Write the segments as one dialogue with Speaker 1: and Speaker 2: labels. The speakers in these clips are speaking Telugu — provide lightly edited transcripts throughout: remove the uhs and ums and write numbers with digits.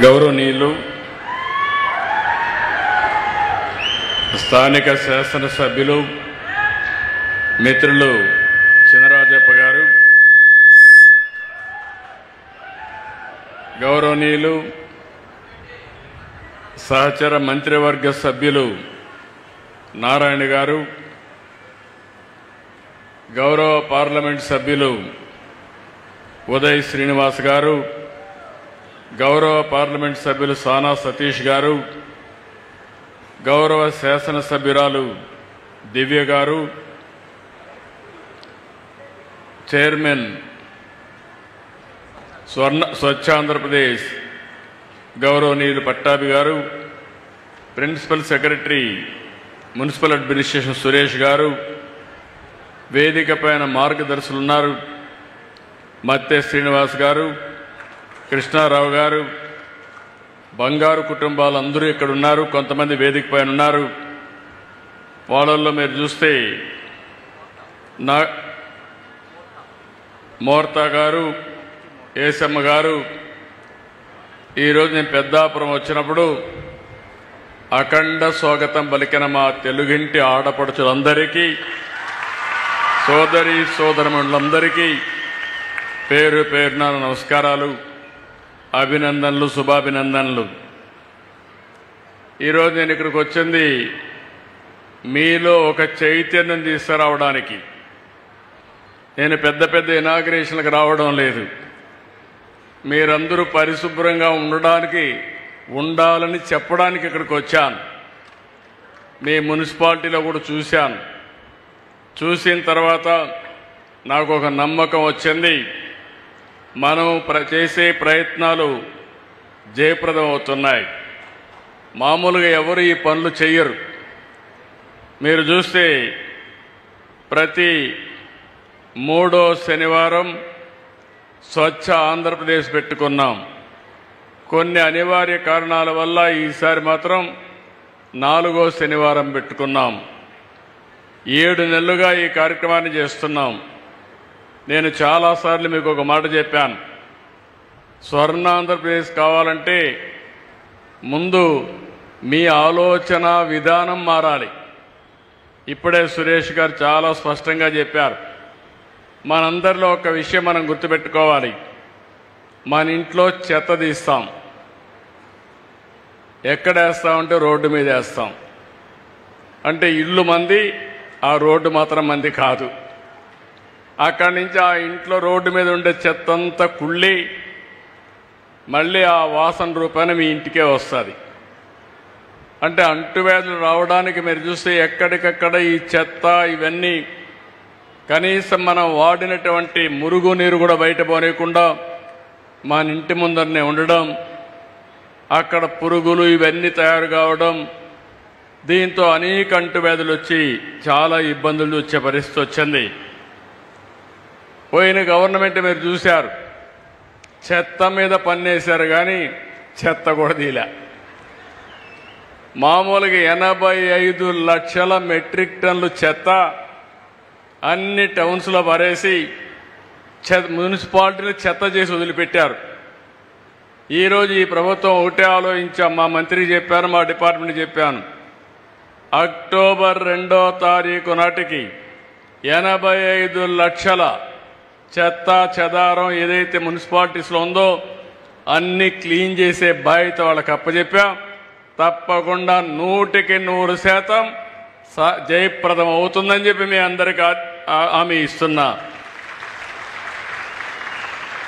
Speaker 1: గౌరవనీయులు స్థానిక శాసనసభ్యులు మిత్రులు చినరాజప్ప గారు, గౌరవనీయులు సహచర మంత్రివర్గ సభ్యులు నారాయణ గారు, గౌరవ పార్లమెంట్ సభ్యులు ఉదయ్ శ్రీనివాస్ గారు, గౌరవ పార్లమెంట్ సభ్యులు సానా సతీష్ గారు, గౌరవ శాసనసభ్యురాలు దివ్య గారు, చైర్మన్ స్వచ్ఛ ఆంధ్రప్రదేశ్ గౌరవనీయులు పట్టాభి గారు, principal secretary municipal administration Suresh గారు, వేదిక పైన మార్గదర్శులు ఉన్నారు మత్తె శ్రీనివాస్ గారు, కృష్ణారావు గారు, బంగారు కుటుంబాలు అందరూ ఇక్కడ ఉన్నారు. కొంతమంది వేదిక పైన ఉన్నారు. వాళ్ళల్లో మీరు చూస్తే మోర్తా గారు, ఏసమ్మ గారు, ఈరోజు నేను పెద్దాపురం వచ్చినప్పుడు అఖండ స్వాగతం పలికిన మా తెలుగింటి ఆడపడుచులందరికీ, సోదరి సోదరమణులందరికీ పేరు పేరున నమస్కారాలు, అభినందనలు, శుభాభినందనలు. ఈరోజు నేను ఇక్కడికి వచ్చింది మీలో ఒక చైతన్యం తీసుకురావడానికి. నేను పెద్ద పెద్ద ఇనాగ్రేషన్లకు రావడం లేదు. మీరందరూ పరిశుభ్రంగా ఉండాలని చెప్పడానికి ఇక్కడికి వచ్చాను. మీ మున్సిపాలిటీలో కూడా చూశాను. చూసిన తర్వాత నాకు ఒక నమ్మకం వచ్చింది, మనం చేసే ప్రయత్నాలు జయప్రదం అవుతున్నాయి. మామూలుగా ఎవరు ఈ పనులు చెయ్యరు. మీరు చూస్తే ప్రతి 3వ శనివారం స్వచ్ఛ ఆంధ్రప్రదేశ్ పెట్టుకున్నాం. కొన్ని అనివార్య కారణాల వల్ల ఈసారి మాత్రం 4వ శనివారం పెట్టుకున్నాం. 7 నెలలుగా ఈ కార్యక్రమాన్ని చేస్తున్నాం. నేను చాలాసార్లు మీకు ఒక మాట చెప్పాను, స్వర్ణ ఆంధ్రప్రదేశ్ కావాలంటే ముందు మీ ఆలోచన విధానం మారాలి. ఇప్పుడే సురేష్ గారు చాలా స్పష్టంగా చెప్పారు. మనందరిలో ఒక విషయం మనం గుర్తుపెట్టుకోవాలి, మన ఇంట్లో చెత్త తీస్తాం, ఎక్కడ వేస్తామంటే రోడ్డు మీద వేస్తాం. అంటే ఇల్లు మంది, ఆ రోడ్డు మాత్రం మంది కాదు. అక్కడి నుంచి ఆ ఇంట్లో రోడ్డు మీద ఉండే చెత్త అంతా కుళ్ళి మళ్ళీ ఆ వాసన రూపాన మీ ఇంటికే వస్తుంది. అంటే అంటువ్యాధులు రావడానికి మీరు చూస్తే ఎక్కడికక్కడ ఈ చెత్త ఇవన్నీ కనీసం మనం వాడినటువంటి మురుగునీరు కూడా బయట పోనీయకుండా మన ఇంటి ముందరనే ఉండడం, అక్కడ పురుగులు ఇవన్నీ తయారు కావడం, దీంతో అనేక అంటువ్యాధులు వచ్చి చాలా ఇబ్బందులు వచ్చే పరిస్థితి వచ్చింది. పోయిన గవర్నమెంట్ మీరు చూశారు, చెత్త మీద పన్నేశారు కానీ చెత్త కూడా తీలే. మామూలుగా 85 లక్షల మెట్రిక్ టన్నులు చెత్త అన్ని టౌన్స్లో పరేసి మున్సిపాలిటీలు చెత్త చేసి వదిలిపెట్టారు. ఈరోజు ఈ ప్రభుత్వం ఒకటే ఆలోచించాం, మా మంత్రికి చెప్పాను, మా డిపార్ట్మెంట్ చెప్పాను, అక్టోబర్ 2వ తారీఖు నాటికి 85 లక్షల చెత్త చెదారం ఏదైతే మున్సిపాలిటీస్లో ఉందో అన్ని క్లీన్ చేసే బాధ్యత వాళ్ళకి అప్పచెప్పాం. తప్పకుండా 100% జయప్రదం అవుతుందని చెప్పి మీ అందరికీ హామీ ఇస్తున్నా.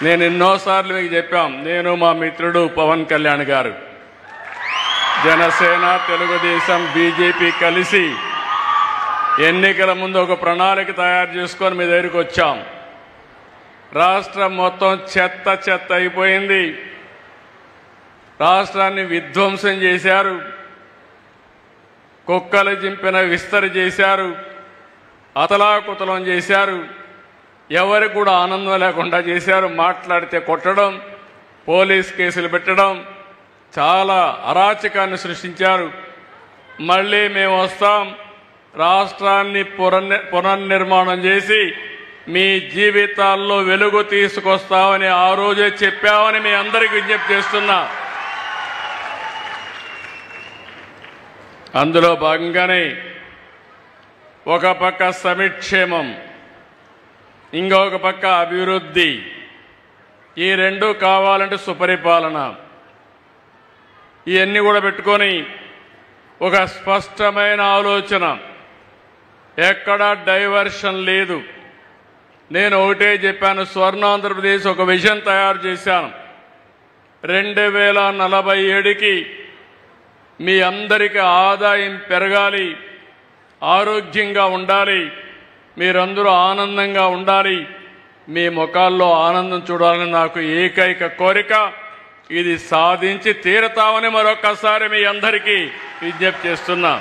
Speaker 1: నేను ఎన్నోసార్లు మీకు చెప్పాం, నేను మా మిత్రుడు పవన్ కళ్యాణ్ గారు జనసేన, తెలుగుదేశం, బీజేపీ కలిసి ఎన్నికల ముందు ఒక ప్రణాళిక తయారు చేసుకొని మీ దగ్గరికి వచ్చాం. రాష్ట్రం మొత్తం చెత్త చెత్త అయిపోయింది. రాష్ట్రాన్ని విధ్వంసం చేశారు, కుక్కలు చింపిన విస్తరి చేశారు, అతలాకుతలం చేశారు, ఎవరికి కూడా ఆనందం లేకుండా చేశారు. మాట్లాడితే కొట్టడం, పోలీస్ కేసులు పెట్టడం, చాలా అరాచకాన్ని సృష్టించారు. మళ్ళీ మేము వస్తాం, రాష్ట్రాన్ని పునర్నిర్మాణం చేసి మీ జీవితాల్లో వెలుగు తీసుకొస్తామని ఆ రోజే చెప్పామని మీ అందరికీ విజ్ఞప్తి చేస్తున్నా. అందులో భాగంగానే ఒక పక్క సంక్షేమం, ఇంకొక పక్క అభివృద్ధి, ఈ రెండు కావాలంటే సుపరిపాలన, ఇవన్నీ కూడా పెట్టుకొని ఒక స్పష్టమైన ఆలోచన, ఎక్కడా డైవర్షన్ లేదు. నేను ఒకటే చెప్పాను, స్వర్ణాంధ్రప్రదేశ్ ఒక విజన్ తయారు చేశాను. 2047కి మీ అందరికీ ఆదాయం పెరగాలి, ఆరోగ్యంగా ఉండాలి, మీరందరూ ఆనందంగా ఉండాలి, మీ ముఖాల్లో ఆనందం చూడాలని నాకు ఏకైక కోరిక. ఇది సాధించి తీరతామని మరొక్కసారి మీ అందరికీ విజ్ఞప్తి చేస్తున్నా.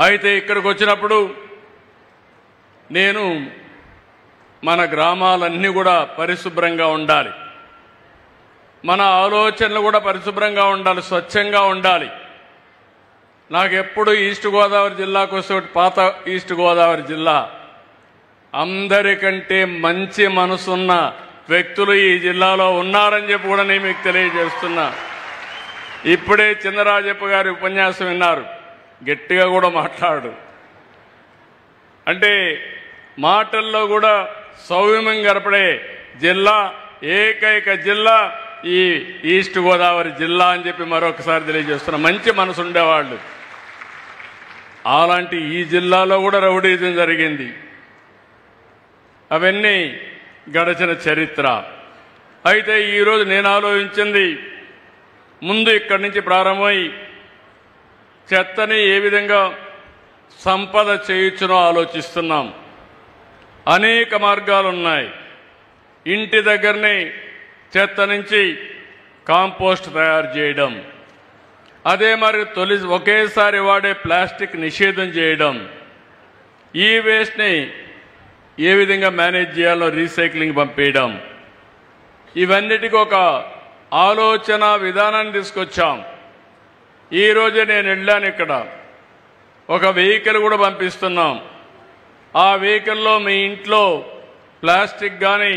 Speaker 1: అయితే ఇక్కడికి వచ్చినప్పుడు నేను మన గ్రామాలన్నీ కూడా పరిశుభ్రంగా ఉండాలి, మన ఆలోచనలు కూడా పరిశుభ్రంగా ఉండాలి, స్వచ్ఛంగా ఉండాలి. నాకు ఎప్పుడు ఈస్ట్ గోదావరి జిల్లాకు వస్తే, పాత ఈస్ట్ గోదావరి జిల్లా, అందరికంటే మంచి మనసున్న వ్యక్తులు ఈ జిల్లాలో ఉన్నారని చెప్పి కూడా నేను మీకు తెలియజేస్తున్నా. ఇప్పుడే చిన్నరాజప్ప గారి ఉపన్యాసం విన్నారు, గట్టిగా కూడా మాట్లాడు అంటే మాటల్లో కూడా సౌమ్యం గడపడే జిల్లా, ఏకైక జిల్లా ఈ ఈస్ట్ గోదావరి జిల్లా అని చెప్పి మరొకసారి తెలియజేస్తున్నా. మంచి మనసు ఉండేవాళ్ళు. అలాంటి ఈ జిల్లాలో కూడా రౌడీజం జరిగింది. అవన్నీ గడిచిన చరిత్ర. అయితే ఈరోజు నేను ఆలోచించింది, ముందు ఇక్కడి నుంచి ప్రారంభమై చెత్తని ఏ విధంగా సంపద చేయొచ్చునో ఆలోచిస్తున్నాం. అనేక మార్గాలు ఉన్నాయి. ఇంటి దగ్గరనే చెత్త నుంచి కాంపోస్ట్ తయారు చేయడం, అదే మరి ఒకేసారి వాడే ప్లాస్టిక్ నిషేధం చేయడం, ఈ వేస్ట్ని ఏ విధంగా మేనేజ్ చేయాలో రీసైక్లింగ్ పంపేయడం, ఇవన్నిటికీ ఒక ఆలోచన విధానాన్ని తీసుకొచ్చాం. ఈరోజే నేను వెళ్ళాను, ఇక్కడ ఒక వెహికల్ కూడా పంపిస్తున్నాం. ఆ వెహికల్లో మీ ఇంట్లో ప్లాస్టిక్ కానీ,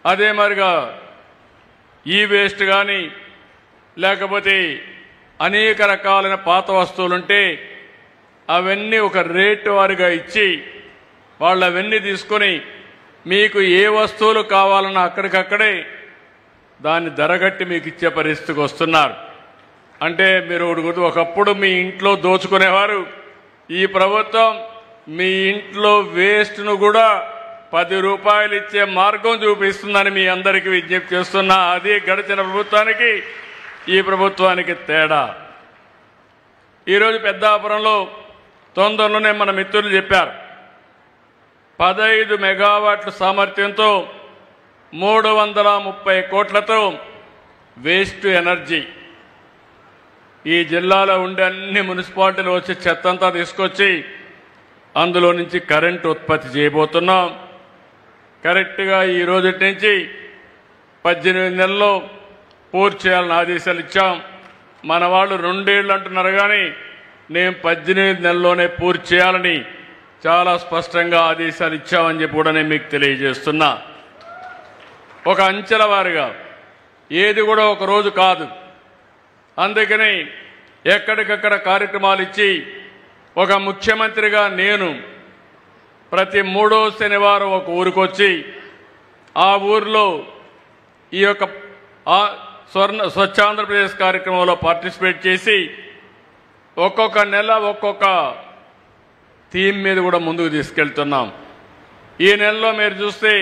Speaker 1: అదే మరిగా ఈ వేస్ట్ కానీ, లేకపోతే అనేక రకాలైన పాత వస్తువులుంటే అవన్నీ ఒక రేటు వారిగా ఇచ్చి వాళ్ళు అవన్నీ తీసుకొని మీకు ఏ వస్తువులు కావాలన్నా అక్కడికక్కడే దాన్ని ధరగట్టి మీకు ఇచ్చే పరిస్థితికి వస్తున్నారు. అంటే మీరు ఒకప్పుడు మీ ఇంట్లో దోచుకునేవారు, ఈ ప్రభుత్వం మీ ఇంట్లో వేస్ట్ను కూడా 10 రూపాయలు ఇచ్చే మార్గం చూపిస్తుందని మీ అందరికీ విజ్ఞప్తి చేస్తున్నా. అది గడిచిన ప్రభుత్వానికి ఈ ప్రభుత్వానికి తేడా. ఈరోజు పెద్దాపురంలో తొందరలోనే మన మిత్రులు చెప్పారు, 15 మెగావాట్ల సామర్థ్యంతో 330 కోట్లతో వేస్ట్ ఎనర్జీ ఈ జిల్లాలో ఉండే అన్ని మున్సిపాలిటీలు వచ్చి చెత్తంతా తీసుకొచ్చి అందులో నుంచి కరెంటు ఉత్పత్తి చేయబోతున్నాం. కరెక్ట్గా ఈ రోజు నుంచి 18 నెలల్లో పూర్తి చేయాలని ఆదేశాలు ఇచ్చాం. మన వాళ్ళు 2 ఏళ్ళు అంటున్నారు, కానీ నేను 18 నెలల్లోనే పూర్తి చేయాలని చాలా స్పష్టంగా ఆదేశాలు ఇచ్చామని చెప్పి కూడా నేను మీకు తెలియజేస్తున్నా. ఒక అంచెల వారిగా, ఏది కూడా ఒక రోజు కాదు. అందుకని ఎక్కడికక్కడ కార్యక్రమాలు ఇచ్చి, ఒక ముఖ్యమంత్రిగా నేను ప్రతి 3వ శనివారం ఒక ఊరికొచ్చి ఆ ఊరిలో ఈ యొక్క స్వచ్ఛాంధ్రప్రదేశ్ కార్యక్రమంలో పార్టిసిపేట్ చేసి ఒక్కొక్క నెల ఒక్కొక్క థీమ్ మీద కూడా ముందుకు తీసుకెళ్తున్నాం. ఈ నెలలో మీరు చూస్తే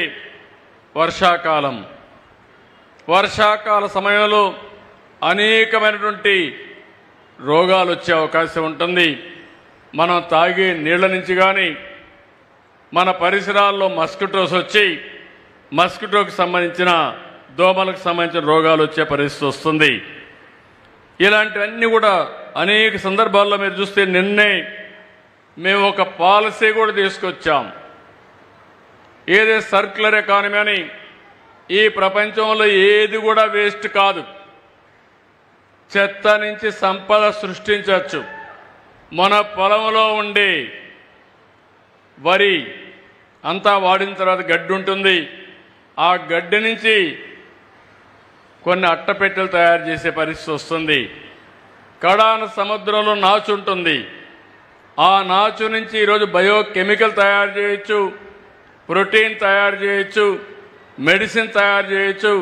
Speaker 1: వర్షాకాల సమయంలో అనేకమైనటువంటి రోగాలు వచ్చే అవకాశం ఉంటుంది. మనం తాగే నీళ్ల నుంచి కానీ, మన పరిసరాల్లో మస్కిటోస్ వచ్చి మస్కిటోకి సంబంధించిన, దోమలకు సంబంధించిన రోగాలు వచ్చే పరిస్థితి వస్తుంది. ఇలాంటివన్నీ కూడా అనేక సందర్భాల్లో మీరు చూస్తే నిన్నే మేము ఒక పాలసీ కూడా తీసుకొచ్చాం. ఏదే సర్క్యులర్ ఎకానమీ అని. ఈ ప్రపంచంలో ఏది కూడా వేస్ట్ కాదు. చెత్త నుంచి సంపద సృష్టించవచ్చు. మన పొలంలో ఉండే వరి అంతా వాడిన తర్వాత గడ్డి ఉంటుంది. ఆ గడ్డి నుంచి కొన్ని అట్టపెట్టెలు తయారు చేసే పరిస్థితి వస్తుంది. కడాన సముద్రంలో నాచు ఉంటుంది. ఆ నాచు నుంచి ఈరోజు బయోకెమికల్ తయారు చేయొచ్చు, ప్రోటీన్ తయారు చేయొచ్చు, మెడిసిన్ తయారు చేయొచ్చు,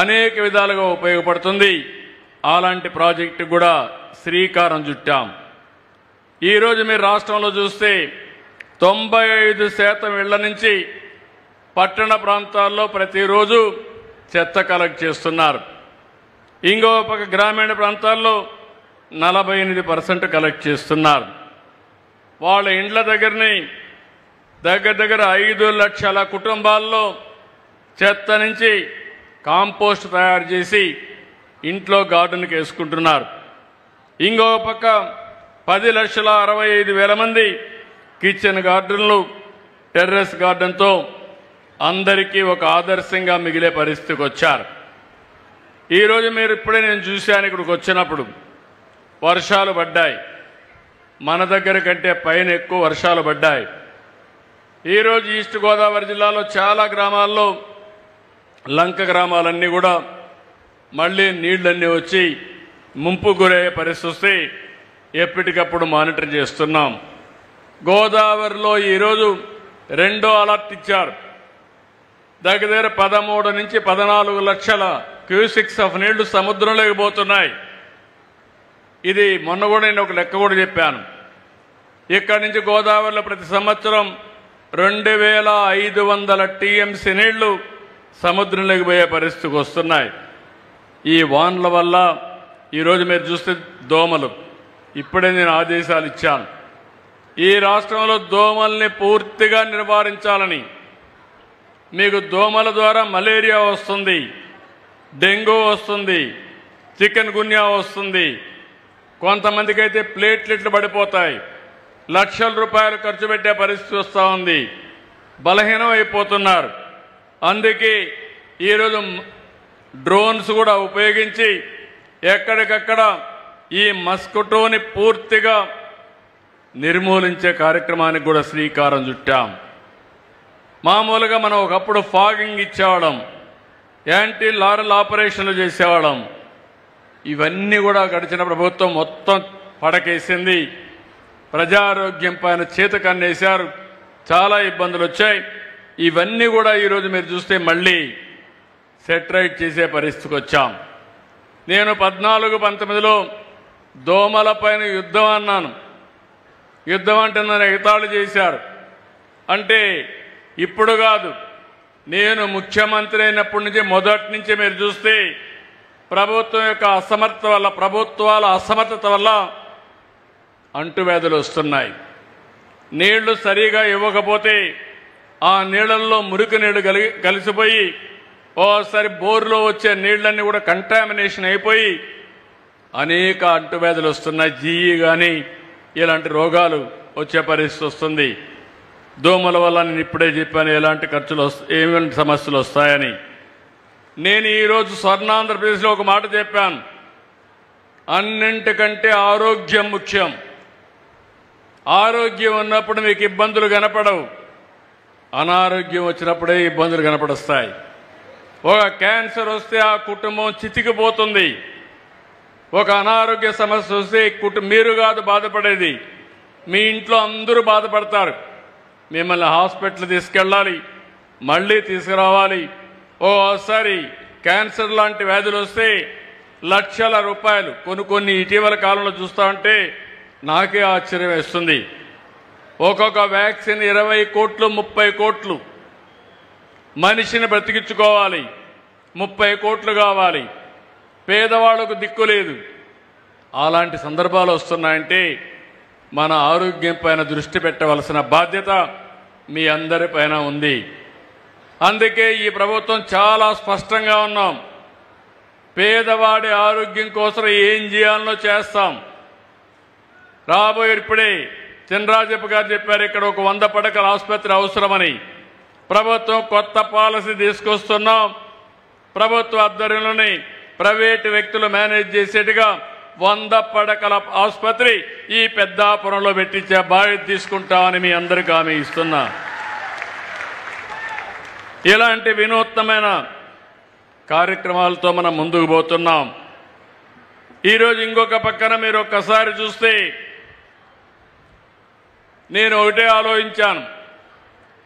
Speaker 1: అనేక విధాలుగా ఉపయోగపడుతుంది. అలాంటి ప్రాజెక్టు కూడా శ్రీకారం చుట్టాం. ఈరోజు మీరు రాష్ట్రంలో చూస్తే 95% ఇళ్ల నుంచి పట్టణ ప్రాంతాల్లో ప్రతిరోజు చెత్త కలెక్ట్ చేస్తున్నారు. ఇంకో పక్క గ్రామీణ ప్రాంతాల్లో 48% కలెక్ట్ చేస్తున్నారు. వాళ్ళ ఇండ్ల దగ్గరని దగ్గర 5 లక్షల కుటుంబాల్లో చెత్త నుంచి కాంపోస్ట్ తయారు చేసి ఇంట్లో గార్డెన్కి వేసుకుంటున్నారు. ఇంకో పక్క 10,65,000 మంది కిచెన్ గార్డెన్లు, టెర్రస్ గార్డెన్తో అందరికీ ఒక ఆదర్శంగా మిగిలే పరిస్థితికి వచ్చారు. ఈరోజు మీరు ఇప్పుడే నేను చూశాను, ఇక్కడికి వచ్చినప్పుడు వర్షాలు పడ్డాయి. మన దగ్గర కంటే పైన ఎక్కువ వర్షాలు పడ్డాయి. ఈరోజు ఈస్ట్ గోదావరి జిల్లాలో చాలా గ్రామాల్లో, లంక గ్రామాలన్నీ కూడా మళ్ళీ నీళ్లన్నీ వచ్చి ముంపు గురయ్యే పరిస్థితి వస్తే ఎప్పటికప్పుడు మానిటర్ చేస్తున్నాం. గోదావరిలో ఈరోజు 2వ అలర్ట్ ఇచ్చారు. దగ్గర 13 నుంచి 14 లక్షల క్యూసిక్స్ ఆఫ్ నీళ్లు సముద్రంలోకి పోతున్నాయి. ఇది మొన్న కూడా నేను ఒక లెక్క కూడా చెప్పాను. ఇక్కడి నుంచి గోదావరిలో ప్రతి సంవత్సరం 2,500 టీఎంసీ నీళ్లు సముద్రంలోకి పోయే పరిస్థితికి వస్తున్నాయి. ఈ వానల వల్ల ఈరోజు మీరు చూస్తే దోమలు, ఇప్పుడే నేను ఆదేశాలు ఇచ్చాను. ఈ రాష్ట్రంలో దోమల్ని పూర్తిగా నివారించాలని. మీకు దోమల ద్వారా మలేరియా వస్తుంది, డెంగ్యూ వస్తుంది, చికెన్ గున్యా వస్తుంది, కొంతమందికి అయితే ప్లేట్లెట్లు పడిపోతాయి, లక్షల రూపాయలు ఖర్చు పెట్టే పరిస్థితి వస్తూ ఉంది, బలహీనం అయిపోతున్నారు. అందుకే ఈరోజు డ్రోన్స్ కూడా ఉపయోగించి ఎక్కడికక్కడ ఈ మస్కిటోని పూర్తిగా నిర్మూలించే కార్యక్రమానికి కూడా శ్రీకారం చుట్టాం. మామూలుగా మనం ఒకప్పుడు ఫాగింగ్ ఇచ్చేవాళ్ళం, యాంటీ లారల్ ఆపరేషన్లు చేసేవాళ్ళం. ఇవన్నీ కూడా గడిచిన ప్రభుత్వం మొత్తం పడకేసింది. ప్రజారోగ్యం పైన చేతకన్నేశారు, చాలా ఇబ్బందులు వచ్చాయి. ఇవన్నీ కూడా ఈరోజు మీరు చూస్తే మళ్ళీ సెటరైట్ చేసే పరిస్థితికి వచ్చాం. నేను 14-19లో దోమల పైన యుద్ధం అన్నాను. యుద్ధం అంటే నన్ను ఎగతాళి చేశారు. అంటే ఇప్పుడు కాదు, నేను ముఖ్యమంత్రి అయినప్పటి నుంచి మొదటి నుంచి మీరు చూస్తే ప్రభుత్వం యొక్క అసమర్థత వల్ల, ప్రభుత్వాల అసమర్థత వల్ల అంటువ్యాధులు వస్తున్నాయి. నీళ్లు సరిగా ఇవ్వకపోతే ఆ నీళ్లలో మురికి నీళ్లు కలిసిపోయి ఓసారి బోర్లో వచ్చే నీళ్లన్నీ కూడా కంటామినేషన్ అయిపోయి అనేక అంటువ్యాధులు వస్తున్నాయి. జీఈ కానీ ఇలాంటి రోగాలు వచ్చే పరిస్థితి వస్తుంది. దోమల వల్ల నేను ఇప్పుడే చెప్పాను ఎలాంటి ఖర్చులు ఏమైనా సమస్యలు వస్తాయని. నేను ఈరోజు స్వర్ణాంధ్రప్రదేశ్లో ఒక మాట చెప్పాను, అన్నింటికంటే ఆరోగ్యం ముఖ్యం. ఆరోగ్యం ఉన్నప్పుడు మీకు ఇబ్బందులు కనపడవు, అనారోగ్యం వచ్చినప్పుడే ఇబ్బందులు కనపడొస్తాయి. ఒక క్యాన్సర్ వస్తే ఆ కుటుంబం చితికిపోతుంది. ఒక అనారోగ్య సమస్య వస్తే మీరు కాదు బాధపడేది, మీ ఇంట్లో అందరూ బాధపడతారు. మిమ్మల్ని హాస్పిటల్ తీసుకెళ్ళాలి, మళ్ళీ తీసుకురావాలి. ఓసారి క్యాన్సర్ లాంటి వ్యాధులు వస్తే లక్షల రూపాయలు కొన్ని ఇటీవల కాలంలో చూస్తా ఉంటే నాకే ఆశ్చర్యం వేస్తుంది. ఒక్కొక్క వ్యాక్సిన్ 20 కోట్లు 30 కోట్లు. మనిషిని బ్రతికించుకోవాలి, 30 కోట్లు కావాలి. పేదవాళ్లకు దిక్కు లేదు. అలాంటి సందర్భాలు వస్తున్నాయంటే మన ఆరోగ్యం పైన దృష్టి పెట్టవలసిన బాధ్యత మీ అందరిపైన ఉంది. అందుకే ఈ ప్రభుత్వం చాలా స్పష్టంగా ఉన్నాం. పేదవాడి ఆరోగ్యం కోసం ఏం చేయాలనో చేస్తాం. రాబోయే ఇప్పుడే చినరాజప్ప గారు చెప్పారు, ఇక్కడ ఒక 100 పడకల ఆసుపత్రి అవసరమని. ప్రభుత్వం కొత్త పాలసీ తీసుకొస్తున్నాం. ప్రభుత్వ ఆధ్వర్యంలోని ప్రైవేటు వ్యక్తులు మేనేజ్ చేసేట్టుగా 100 పడకల ఆసుపత్రి ఈ పెద్దాపురంలో పెట్టించే బాధ్యత తీసుకుంటామని మీ అందరికీ హామీ ఇస్తున్నా. ఇలాంటి వినూత్నమైన కార్యక్రమాలతో మనం ముందుకు పోతున్నాం. ఈరోజు ఇంకొక పక్కన మీరు ఒక్కసారి చూస్తే నేను ఒకటే ఆలోచించాను.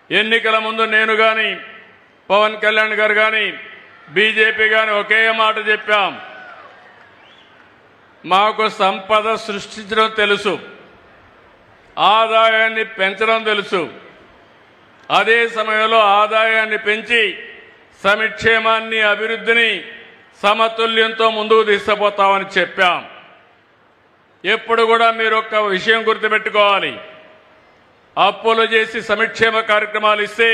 Speaker 1: ఎన్నికల ముందు నేను కానీ పవన్ కళ్యాణ్ గారు కానీ బీజేపీ కానీ ఒకే మాట చెప్పాం, మాకు సంపద సృష్టించడం తెలుసు, ఆదాయాన్ని పెంచడం తెలుసు, అదే సమయంలో ఆదాయాన్ని పెంచి సంక్షేమాన్ని అభివృద్ధిని సమతుల్యంతో ముందుకు తీసుకుపోతామని చెప్పాం. ఎప్పుడు కూడా మీరు ఒక్క విషయం గుర్తుపెట్టుకోవాలి, అప్పులు చేసి సంక్షేమ కార్యక్రమాలు ఇస్తే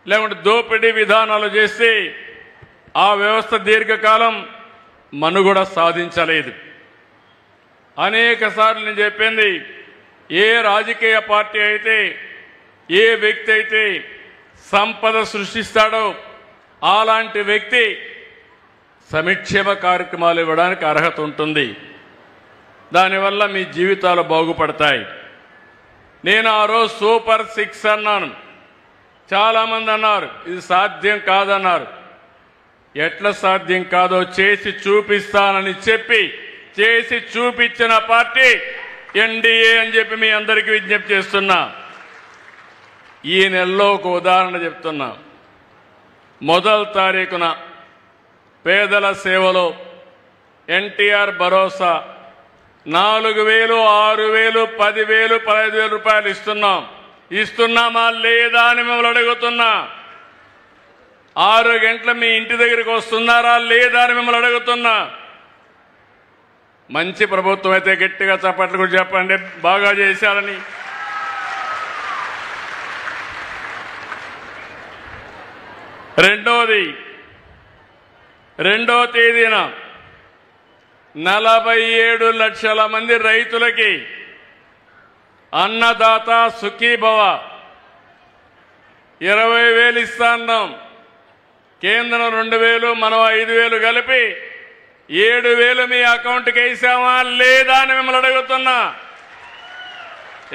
Speaker 1: లేకుంటే దోపిడీ విధానాలు చేస్తే ఆ వ్యవస్థ దీర్ఘకాలం మనుగడ సాధించలేదు. అనేక సార్లు నేను చెప్పింది, ఏ రాజకీయ పార్టీ అయితే ఏ వ్యక్తి అయితే సంపద సృష్టిస్తాడో అలాంటి వ్యక్తి సంక్షేమ కార్యక్రమాలు ఇవ్వడానికి అర్హత ఉంటుంది. దానివల్ల మీ జీవితాలు బాగుపడతాయి. నేను ఆ రోజు సూపర్ 6 అన్నాను. చాలామంది అన్నారు ఇది సాధ్యం కాదన్నారు. ఎట్లా సాధ్యం కాదో చేసి చూపిస్తానని చెప్పి చేసి చూపించిన పార్టీ ఎన్డీఏ అని చెప్పి మీ అందరికీ విజ్ఞప్తి చేస్తున్నా. ఈ నెలలో ఒక ఉదాహరణ చెప్తున్నా. మొదటి తారీఖున పేదల సేవలో ఎన్టీఆర్ భరోసా 4,000, 6,000, 10,000, 15,000 రూపాయలు ఇస్తున్నామా లేదా అని మిమ్మల్ని అడుగుతున్నా. 6 గంటల మీ ఇంటి దగ్గరికి వస్తున్నారా లేదా అని మిమ్మల్ని అడుగుతున్నా. మంచి ప్రభుత్వం అయితే గట్టిగా చప్పట్లు కూడా చెప్పండి, బాగా చేశారని. రెండో తేదీన 47 లక్షల మంది రైతులకి అన్నదాత సుఖీభవ 20,000 ఇస్తాన్నాం. కేంద్రం 2,000, మనం 5,000 కలిపి 7,000 మీ అకౌంట్కి వేసామా లేదా అని మిమ్మల్ని అడుగుతున్నా.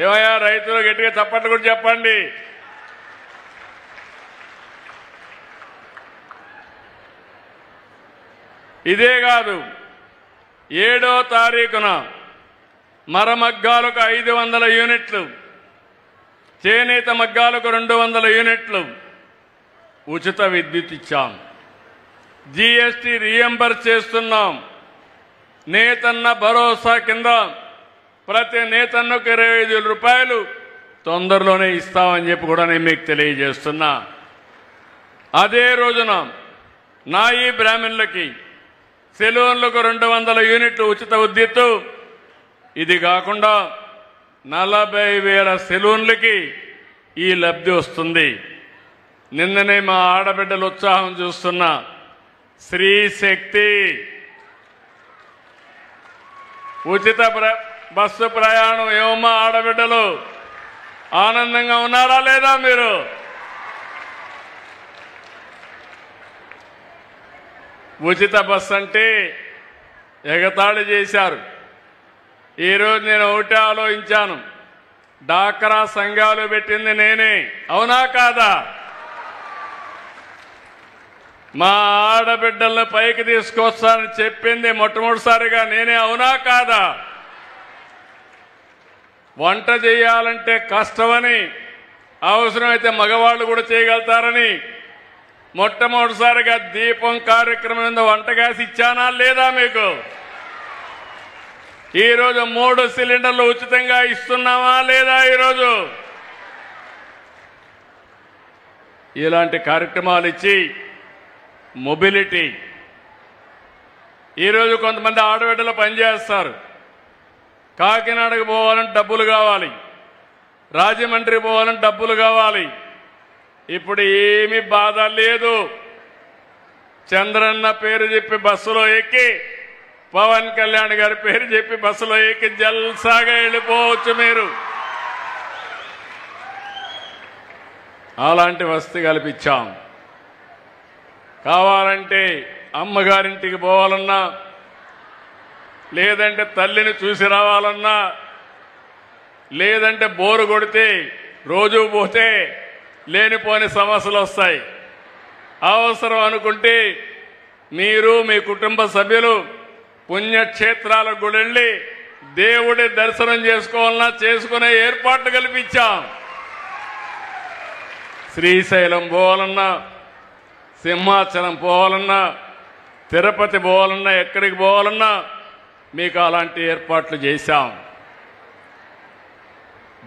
Speaker 1: ఏమయ్యా రైతులు గట్టిగా చప్పట్లు కూడా చెప్పండి. ఇదే కాదు, 7వ తారీఖున మరమగ్గాలకు 500 యూనిట్లు, చేనేత మగ్గాలకు 200 యూనిట్లు ఉచిత విద్యుత్ ఇచ్చాం. జీఎస్టీ రీఎంబర్స్ చేస్తున్నాం. నేతన్న భరోసా కింద ప్రతి నేతన్నకు 25,000 రూపాయలు తొందరలోనే ఇస్తామని చెప్పి కూడా నేను మీకు తెలియజేస్తున్నా. అదే రోజున నాయి బ్రాహ్మణులకి సెలూన్లకు 200 యూనిట్లు ఉచిత విద్యుత్తు. ఇది కాకుండా 40,000 సెలూన్లకి ఈ లబ్ధి వస్తుంది. నిన్ననే మా ఆడబిడ్డల ఉత్సాహం చూస్తున్నా. స్త్రీ శక్తి ఉచిత బస్సు ప్రయాణం. ఏమమ్మా ఆడబిడ్డలు ఆనందంగా ఉన్నారా లేదా? మీరు ఉచిత బస్సు అంటే ఎగతాళి చేశారు. ఈరోజు నేను ఒకటే ఆలోచించాను, డాక్రా సంఘాలు పెట్టింది నేనే, అవునా కాదా? మా ఆడబిడ్డలను పైకి తీసుకొస్తానని చెప్పింది మొట్టమొదటిసారిగా నేనే, అవునా కాదా? వంట చేయాలంటే కష్టమని, అవసరమైతే మగవాళ్ళు కూడా చేయగలుగుతారని మొట్టమొదటిసారిగా దీపం కార్యక్రమం మీద వంట గ్యాస్ ఇచ్చానా లేదా మీకు? ఈరోజు 3 సిలిండర్లు ఉచితంగా ఇస్తున్నామా లేదా? ఈరోజు ఇలాంటి కార్యక్రమాలు ఇచ్చి మొబిలిటీ. ఈరోజు కొంతమంది ఆడబిడ్డలు పనిచేస్తారు. కాకినాడకు పోవాలంటే డబ్బులు కావాలి, రాజమండ్రి పోవాలంటే డబ్బులు కావాలి. ఇప్పుడు ఏమీ బాధ లేదు. చంద్రన్న పేరు చెప్పి బస్సులో ఎక్కి, పవన్ కళ్యాణ్ గారి పేరు చెప్పి బస్సులో ఎక్కి జల్సాగా వెళ్ళిపోవచ్చు మీరు. అలాంటి వసతి కల్పించాం. కావాలంటే అమ్మగారింటికి పోవాలన్నా, లేదంటే తల్లిని చూసి రావాలన్నా, లేదంటే బోరు కొడితే రోజు పోతే లేనిపోని సమస్యలు వస్తాయి. అవసరం అనుకుంటే మీరు మీ కుటుంబ సభ్యులు పుణ్యక్షేత్రాలకు కూడా వెళ్ళి దేవుడి దర్శనం చేసుకోవాలన్నా చేసుకునే ఏర్పాట్లు కల్పించాం. శ్రీశైలం పోవాలన్నా, సింహాచలం పోవాలన్నా, తిరుపతి పోవాలన్నా, ఎక్కడికి పోవాలన్నా మీకు అలాంటి ఏర్పాట్లు చేశాం.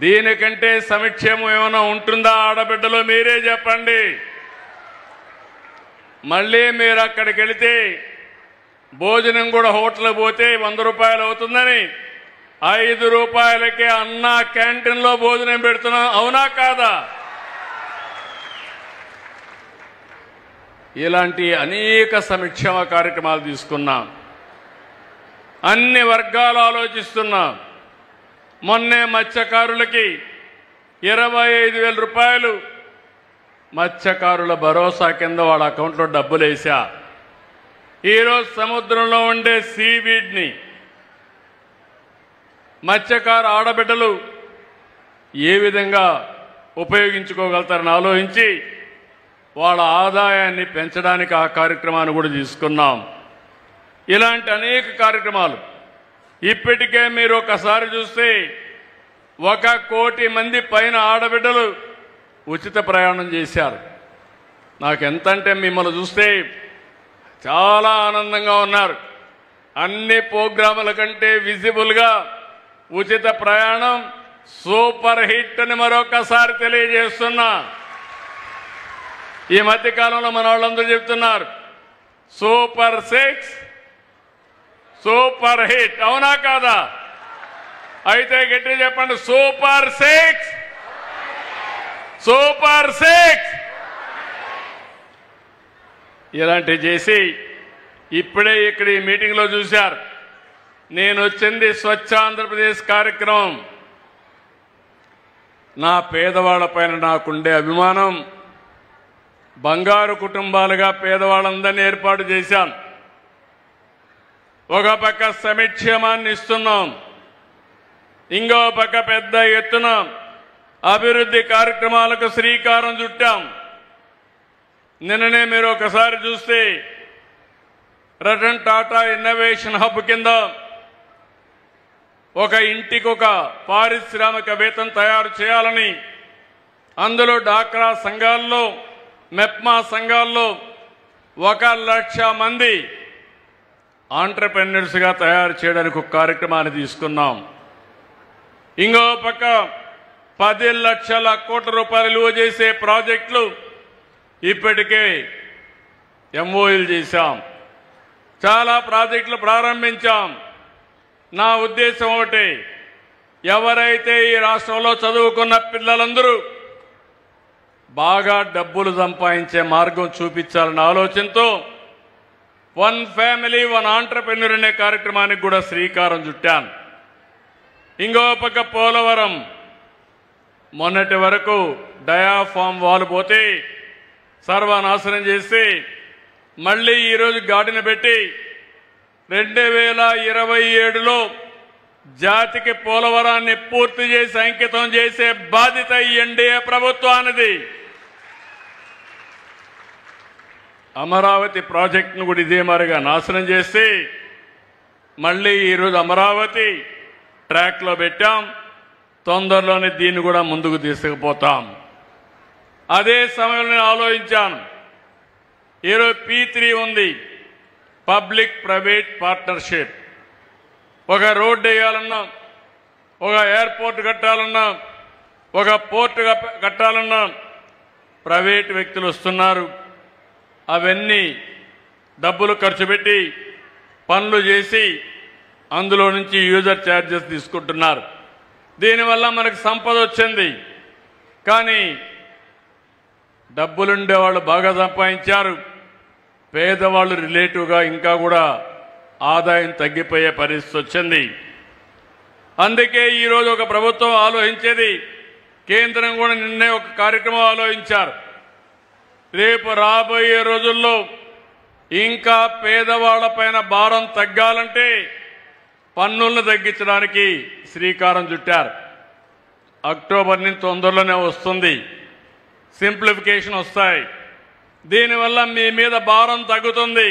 Speaker 1: దీనికంటే సంక్షేమం ఏమైనా ఉంటుందా ఆడబిడ్డలు? మీరే చెప్పండి. మళ్ళీ మీరు అక్కడికి వెళితే భోజనం కూడా హోటల్ పోతే 100 రూపాయలు అవుతుందని 5 రూపాయలకే అన్నా క్యాంటీన్లో భోజనం పెడుతున్నాం. అవునా కాదా? ఇలాంటి అనేక సంక్షేమ కార్యక్రమాలు తీసుకున్నాం. అన్ని వర్గాలు ఆలోచిస్తున్నాం. మొన్నే మత్స్యకారులకి 25,000 రూపాయలు మత్స్యకారుల భరోసా కింద వాళ్ళ అకౌంట్లో డబ్బులు వేసా. ఈరోజు సముద్రంలో ఉండే సీవీడ్ని మత్స్యకారు ఆడబిడ్డలు ఏ విధంగా ఉపయోగించుకోగలుగుతారని ఆలోచించి వాళ్ళ ఆదాయాన్ని పెంచడానికి ఆ కార్యక్రమాన్ని కూడా తీసుకున్నాం. ఇలాంటి అనేక కార్యక్రమాలు ఇప్పటికే మీరు ఒకసారి చూస్తే 1 కోటి మంది పైన ఆడబిడ్డలు ఉచిత ప్రయాణం చేశారు. నాకు ఎంతంటే మిమ్మల్ని చూస్తే చాలా ఆనందంగా ఉన్నారు. అన్ని ప్రోగ్రాముల కంటే విజిబుల్గా ఉచిత ప్రయాణం సూపర్ హిట్ అని మరొకసారి తెలియజేస్తున్నా. ఈ మధ్య కాలంలో మన వాళ్ళందరూ చెప్తున్నారు సూపర్ 6 సూపర్ హిట్. అవునా కాదా? అయితే గట్టిగా చెప్పండి, సూపర్ 6 సూపర్ 6. ఇలాంటివి చేసి ఇప్పుడే ఇక్కడ ఈ మీటింగ్లో చూశారు. నేను వచ్చింది స్వచ్ఛ ఆంధ్రప్రదేశ్ కార్యక్రమం. నా పేదవాళ్ల పైన నాకుండే అభిమానం, బంగారు కుటుంబాలుగా పేదవాళ్ళందరినీ ఏర్పాటు చేశాం. ఒక పక్క సంక్షేమాన్ని ఇస్తున్నాం, ఇంకో పక్క పెద్ద ఎత్తున అభివృద్ధి కార్యక్రమాలకు శ్రీకారం చుట్టాం. నిన్ననే మీరు ఒకసారి చూస్తే రతన్ టాటా ఇన్నోవేషన్ హబ్ కింద ఒక ఇంటికి ఒక పారిశ్రామికవేత్తం తయారు చేయాలని అందులో డాక్రా సంఘాల్లో, మెప్మా సంఘాల్లో 1,00,000 మంది ఆంటర్‌ప్రెన్యూర్స్గా తయారు చేయడానికి ఒక కార్యక్రమాన్ని తీసుకున్నాం. ఇంకో పక్క 10 లక్షల కోట్ల రూపాయలు విలువ చేసే ప్రాజెక్టులు ఇప్పటికే ఎంఓయూలు చేశాం. చాలా ప్రాజెక్టులు ప్రారంభించాం. నా ఉద్దేశం ఒకటి, ఎవరైతే ఈ రాష్ట్రంలో చదువుకున్న పిల్లలందరూ బాగా డబ్బులు సంపాదించే మార్గం చూపించాలన్న ఆలోచనతో 1 ఫ్యామిలీ 1 ఆంటర్‌ప్రెన్యూర్ అనే కార్యక్రమానికి కూడా శ్రీకారం చుట్టాను. ఇంకో పక్క పోలవరం మొన్నటి వరకు డయాఫామ్ వాల్ పోతే సర్వనాశనం చేసి మళ్ళీ ఈరోజు గాడిన పెట్టి 2027లో జాతికి పోలవరాన్ని పూర్తి చేసి అంకితం చేసే బాధ్యత ఈ ఎన్డీఏ ప్రభుత్వానిది. అమరావతి ప్రాజెక్టును కూడా ఇదే మరిగా నాశనం చేసి మళ్ళీ ఈరోజు అమరావతి ట్రాక్లో పెట్టాం. తొందరలోనే దీన్ని కూడా ముందుకు తీసుకుపోతాం. అదే సమయంలో నేను ఆలోచించాను, ఈరోజు P3 ఉంది, పబ్లిక్ ప్రైవేట్ పార్ట్నర్షిప్. ఒక రోడ్డు వేయాలన్నా, ఒక ఎయిర్పోర్ట్ కట్టాలన్నా, ఒక పోర్టు కట్టాలన్నా ప్రైవేట్ వ్యక్తులు వస్తున్నారు. అవన్నీ డబ్బులు ఖర్చు పెట్టి పనులు చేసి అందులో నుంచి యూజర్ ఛార్జెస్ తీసుకుంటున్నారు. దీనివల్ల మనకు సంపద వచ్చింది. కానీ డబ్బులుండే వాళ్ళు బాగా సంపాదించారు, పేదవాళ్ళు రిలేటివ్గా ఇంకా కూడా ఆదాయం తగ్గిపోయే పరిస్థితి వచ్చింది. అందుకే ఈరోజు ఒక ప్రభుత్వం ఆలోచించేది, కేంద్రం కూడా నిన్నే ఒక కార్యక్రమం ఆలోచించారు. రేపు రాబోయే రోజుల్లో ఇంకా పేదవాళ్లపైన భారం తగ్గాలంటే పన్నులను తగ్గించడానికి శ్రీకారం చుట్టారు. అక్టోబర్ నుంచి తొందరలోనే వస్తుంది, సింప్లిఫికేషన్ వస్తాయి. దీనివల్ల మీ మీద భారం తగ్గుతుంది.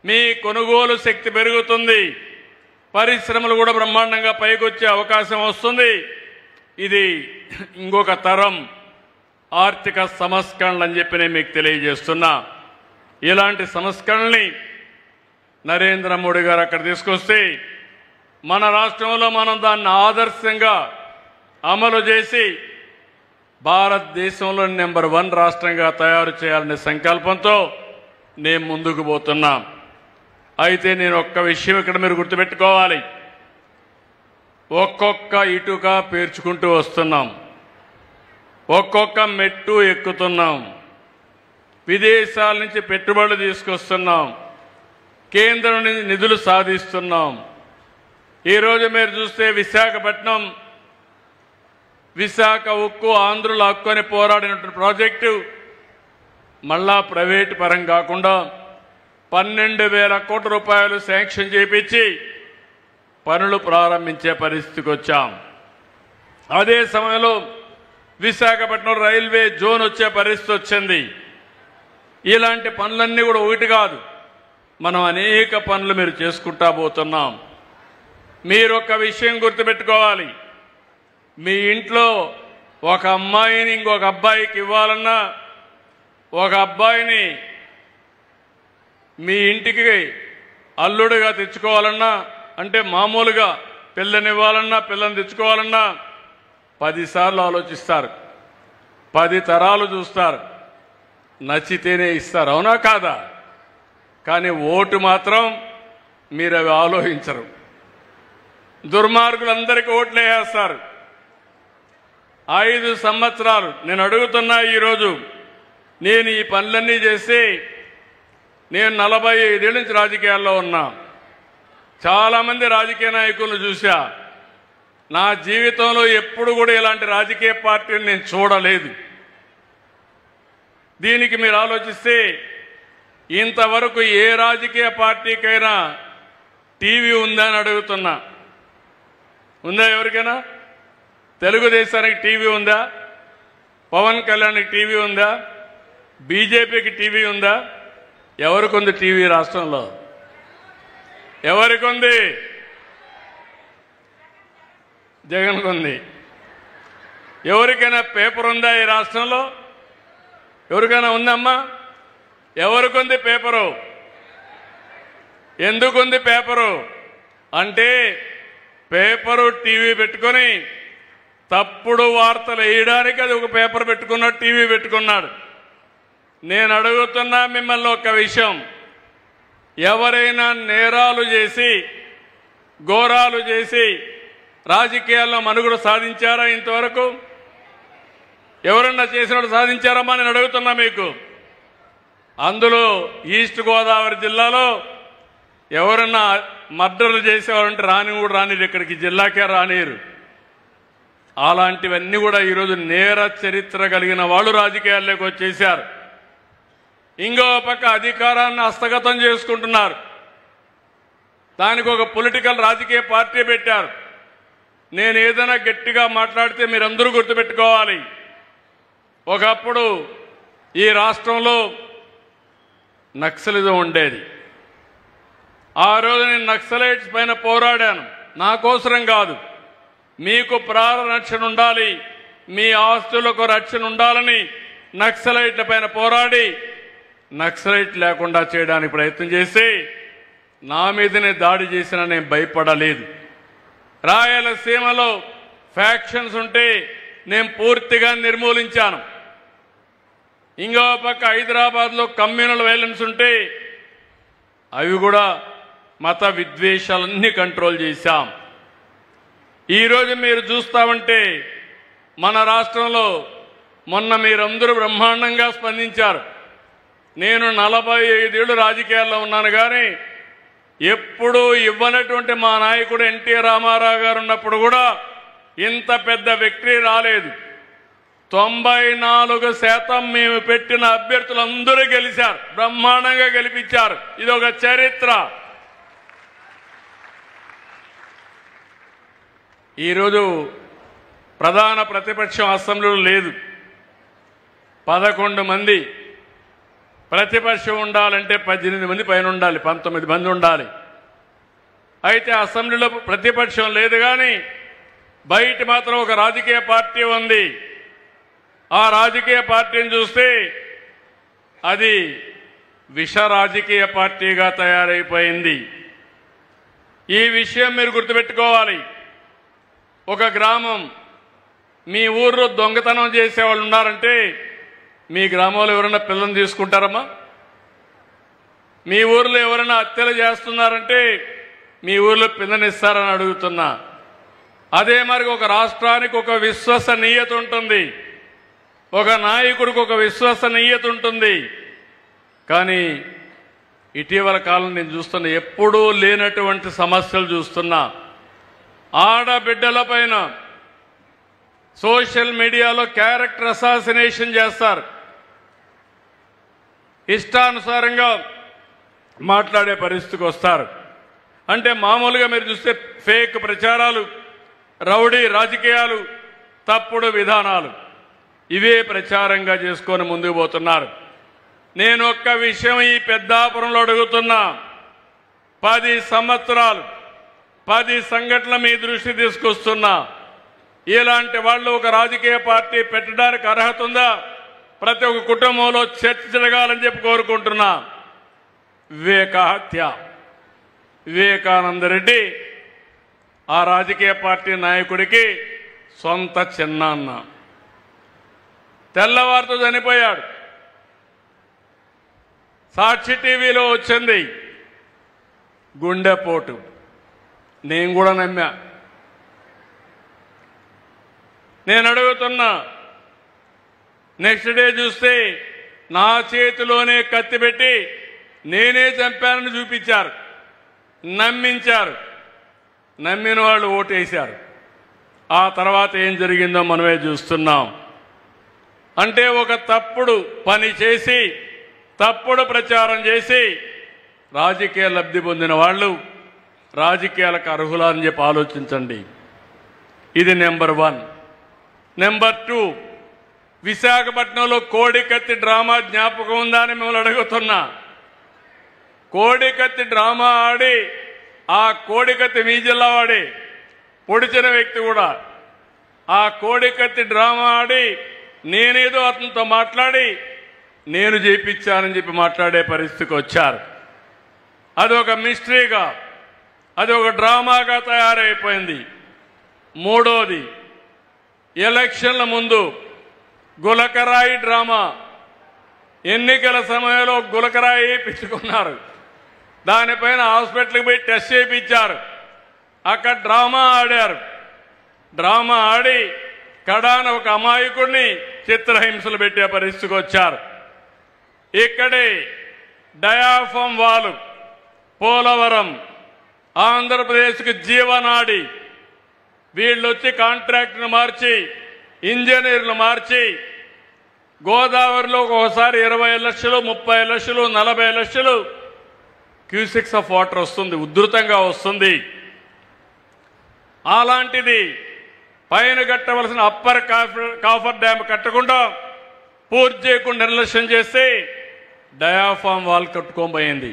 Speaker 1: మీ కొనుగోలు శక్తి పెరుగుతుంది, పరిశ్రమలు కూడా బ్రహ్మాండంగా పైకొచ్చే అవకాశం వస్తుంది. ఇది ఇంకొక తరం ఆర్థిక సంస్కరణలు అని చెప్పి నేను మీకు తెలియజేస్తున్నా. ఇలాంటి సంస్కరణల్ని నరేంద్ర మోడీ గారు అక్కడ తీసుకొస్తే మన రాష్ట్రంలో మనం దాన్ని ఆదర్శంగా అమలు చేసి భారతదేశంలో నెంబర్ 1 రాష్ట్రంగా తయారు చేయాలనే సంకల్పంతో నేను ముందుకు పోతున్నా. అయితే నేను ఒక్క విషయం ఇక్కడ మీరు గుర్తుపెట్టుకోవాలి. ఒక్కొక్క ఇటుక పేర్చుకుంటూ వస్తున్నాం, ఒక్కొక్క మెట్టు ఎక్కుతున్నాం, విదేశాల నుంచి పెట్టుబడులు తీసుకొస్తున్నాం, కేంద్రం నుంచి నిధులు సాధిస్తున్నాం. ఈరోజు మీరు చూస్తే విశాఖ ఉక్కు ఆంధ్రుల హక్కు అని పోరాడినటువంటి ప్రాజెక్టు మళ్ళా ప్రైవేటు పరం కాకుండా 12,000 కోట్ల రూపాయలు శాంక్షన్ చేయించి పనులు ప్రారంభించే పరిస్థితికి వచ్చాం. అదే సమయంలో విశాఖపట్నం రైల్వే జోన్ వచ్చే పరిస్థితి వచ్చింది. ఇలాంటి పనులన్నీ కూడా ఒకటి కాదు, మనం అనేక పనులు మీరు చేసుకుంటా పోతున్నాం. మీరు ఒక విషయం గుర్తుపెట్టుకోవాలి. మీ ఇంట్లో ఒక అమ్మాయిని ఇంకొక అబ్బాయికి ఇవ్వాలన్నా, ఒక అబ్బాయిని మీ ఇంటికి అల్లుడుగా తెచ్చుకోవాలన్నా, అంటే మామూలుగా పిల్లనివ్వాలన్నా, పిల్లని తెచ్చుకోవాలన్నా 10 సార్లు ఆలోచిస్తారు, 10 తరాలు చూస్తారు, నచ్చితేనే ఇస్తారు. అవునా కాదా? కానీ ఓటు మాత్రం మీరు అవి ఆలోచించరు. దుర్మార్గులందరికీ ఓట్లు వేస్తారు. 5 సంవత్సరాలు నేను అడుగుతున్నా. ఈరోజు నేను ఈ పనులన్నీ చేసి నేను 45 ఏళ్ళ నుంచి రాజకీయాల్లో ఉన్నా. చాలామంది రాజకీయ నాయకులను చూశా. నా జీవితంలో ఎప్పుడు కూడా ఇలాంటి రాజకీయ పార్టీని నేను చూడలేదు. దీనికి మీరు ఆలోచిస్తే ఇంతవరకు ఏ రాజకీయ పార్టీకైనా టీవీ ఉందా అని అడుగుతున్నా. ఉందా ఎవరికైనా? తెలుగుదేశానికి టీవీ ఉందా? పవన్ కళ్యాణ్కి టీవీ ఉందా? బీజేపీకి టీవీ ఉందా? ఎవరికి ఉంది టీవీ రాష్ట్రంలో? ఎవరికి ఉంది? జగన్కు ఉంది. ఎవరికైనా పేపర్ ఉందా ఈ రాష్ట్రంలో? ఎవరికైనా ఉందమ్మా? ఎవరికి ఉంది పేపరు? ఎందుకుంది పేపరు అంటే పేపరు టీవీ పెట్టుకొని తప్పుడు వార్తలు వేయడానికి అది ఒక పేపర్ పెట్టుకున్నాడు, టీవీ పెట్టుకున్నాడు. నేను అడుగుతున్నా మిమ్మల్ని ఒక విషయం, ఎవరైనా నేరాలు చేసి ఘోరాలు చేసి రాజకీయాల్లో మనుగడ సాధించారా? ఇంతవరకు ఎవరన్నా చేసినట్టు సాధించారమ్మా? నేను అడుగుతున్నా మీకు. అందులో ఈస్ట్ గోదావరి జిల్లాలో ఎవరన్నా మర్డర్లు చేసేవారంటే రానిరు, ఇక్కడికి జిల్లాకే రానిరు. అలాంటివన్నీ కూడా ఈరోజు నేర చరిత్ర కలిగిన వాళ్ళు రాజకీయాల్లోకి వచ్చేశారు. ఇంకో పక్క అధికారాన్ని హస్తగతం చేసుకుంటున్నారు. దానికి ఒక పొలిటికల్ రాజకీయ పార్టీ పెట్టారు. నేను ఏదైనా గట్టిగా మాట్లాడితే మీరందరూ గుర్తుపెట్టుకోవాలి. ఒకప్పుడు ఈ రాష్ట్రంలో నక్సలిజం ఉండేది. ఆ రోజు నేను నక్సలైట్స్ పైన పోరాడాను. నా కోసరం కాదు, మీకు ప్రాణ రక్షణ ఉండాలి, మీ ఆస్తులకు రక్షణ ఉండాలని నక్సలైట్ల పైన పోరాడి నక్సలైట్ లేకుండా చేయడానికి ప్రయత్నం చేసి నా మీదనే దాడి చేసినా నేను భయపడలేదు. రాయలసీమలో ఫ్యాక్షన్స్ ఉంటే నేను పూర్తిగా నిర్మూలించాను. ఇంకో పక్క హైదరాబాద్లో కమ్యూనల్ వైలెన్స్ ఉంటే అవి కూడా మత విద్వేషాలన్నీ కంట్రోల్ చేశాం. ఈరోజు మీరు చూస్తామంటే మన రాష్ట్రంలో మొన్న మీరందరూ బ్రహ్మాండంగా స్పందించారు. నేను 45 ఏళ్ళు రాజకీయాల్లో ఉన్నాను, కానీ ఎప్పుడూ ఇవ్వనటువంటి మా నాయకుడు ఎన్టీ రామారావు గారు ఉన్నప్పుడు కూడా ఇంత పెద్ద విక్టరీ రాలేదు. 94% మేము పెట్టిన అభ్యర్థులందరూ గెలిచారు, బ్రహ్మాండంగా గెలిపించారు. ఇది ఒక చరిత్ర. ఈరోజు ప్రధాన ప్రతిపక్షం అసెంబ్లీలో లేదు. 11 మంది ప్రతిపక్షం ఉండాలంటే 18 మంది పైన ఉండాలి, 19 మంది ఉండాలి. అయితే అసెంబ్లీలో ప్రతిపక్షం లేదు, కానీ బయట మాత్రం ఒక రాజకీయ పార్టీ ఉంది. ఆ రాజకీయ పార్టీని చూస్తే అది విష రాజకీయ పార్టీగా తయారైపోయింది. ఈ విషయం మీరు గుర్తుపెట్టుకోవాలి. ఒక గ్రామం, మీ ఊర్లో దొంగతనం చేసేవాళ్ళు ఉన్నారంటే మీ గ్రామంలో ఎవరైనా పిల్లల్ని తీసుకుంటారమ్మా? మీ ఊర్లో ఎవరైనా హత్యలు చేస్తున్నారంటే మీ ఊర్లో పిల్లనిస్తారని అడుగుతున్నా. అదే మరి ఒక రాష్ట్రానికి ఒక విశ్వసనీయత ఉంటుంది, ఒక నాయకుడికి ఒక విశ్వసనీయత ఉంటుంది. కానీ ఇటీవల కాలం నేను చూస్తున్న ఎప్పుడూ లేనటువంటి సమస్యలు చూస్తున్నా. ఆడబిడ్డల పైన సోషల్ మీడియాలో క్యారెక్టర్ అసాసినేషన్ చేస్తారు, ఇష్టానుసారంగా మాట్లాడే పరిస్థితికి వస్తారు. అంటే మామూలుగా మీరు చూస్తే ఫేక్ ప్రచారాలు, రౌడీ రాజకీయాలు, తప్పుడు విధానాలు, ఇవే ప్రచారంగా చేసుకొని ముందుకు పోతున్నారు. నేను ఒక్క విషయం ఈ పెద్దాపురంలో అడుగుతున్నా. 10 సంవత్సరాలు 10 సంఘటనలు మీ దృష్టి తీసుకొస్తున్నా. ఇలాంటి వాళ్ళు ఒక రాజకీయ పార్టీ పెట్టడానికి అర్హత ఉందా? ప్రతి ఒక్క కుటుంబంలో చర్చ జరగాలని చెప్పి కోరుకుంటున్నా. వివేక హత్య, వివేకానంద రెడ్డి ఆ రాజకీయ పార్టీ నాయకుడికి సొంత చిన్నాన్న, తెల్లవారితో చనిపోయాడు. సాక్షి టీవీలో వచ్చింది గుండెపోటు. నేను కూడా నమ్మా. నేను అడుగుతున్నా, నెక్స్ట్ డే చూస్తే నా చేతిలోనే కత్తి పెట్టి నేనే చంపానని చూపించారు, నమ్మించారు. నమ్మిన వాళ్ళు ఓటేశారు. ఆ తర్వాత ఏం జరిగిందో మనమే చూస్తున్నాం. అంటే ఒక తప్పుడు పని చేసి, తప్పుడు ప్రచారం చేసి రాజకీయ లబ్ధి పొందిన వాళ్ళు రాజకీయాలకు అర్హులా అని చెప్పి ఆలోచించండి. ఇది నెంబర్ 1. నెంబర్ 2, విశాఖపట్నంలో కోడికత్తి డ్రామా జ్ఞాపకం ఉందా అని మిమ్మల్ని అడుగుతున్నా. కోడికత్తి డ్రామా ఆడి ఆ కోడికత్తి మీ జిల్లా వాడి పొడిచిన వ్యక్తి కూడా ఆ కోడికత్తి డ్రామా ఆడి నేనేదో అతనితో మాట్లాడి నేను చేయించానని చెప్పి మాట్లాడే పరిస్థితికి వచ్చారు. అది ఒక మిస్టరీగా, అది ఒక డ్రామాగా తయారైపోయింది. 3వది, ఎలక్షన్ల ముందు గులకరాయి డ్రామా. ఎన్నికల సమయంలో గులకరాయి వేయించుకున్నారు. దానిపైన హాస్పిటల్కి పోయి టెస్ట్ చేయించారు. అక్కడ డ్రామా ఆడారు. డ్రామా ఆడి కడాన ఒక అమాయకుడిని చిత్రహింసలు పెట్టే పరిస్థితికి వచ్చారు. ఇక్కడే డయాఫామ్ వాల్, పోలవరం, ఆంధ్రప్రదేశ్కి జీవనాడి. వీళ్ళు వచ్చి కాంట్రాక్ట్ను మార్చి, ఇంజనీర్లు మార్చి, గోదావరిలో ఒకసారి 20 లక్షలు, 30 లక్షలు, 40 లక్షలు క్యూసెక్స్ ఆఫ్ వాటర్ వస్తుంది, ఉధృతంగా వస్తుంది. అలాంటిది పైన కట్టవలసిన అప్పర్ కాఫర్ డ్యామ్ కట్టకుండా, పూర్తి చేయకుండా నిర్లక్ష్యం చేస్తే డయాఫామ్ వాల్ కట్టుకోబోయింది.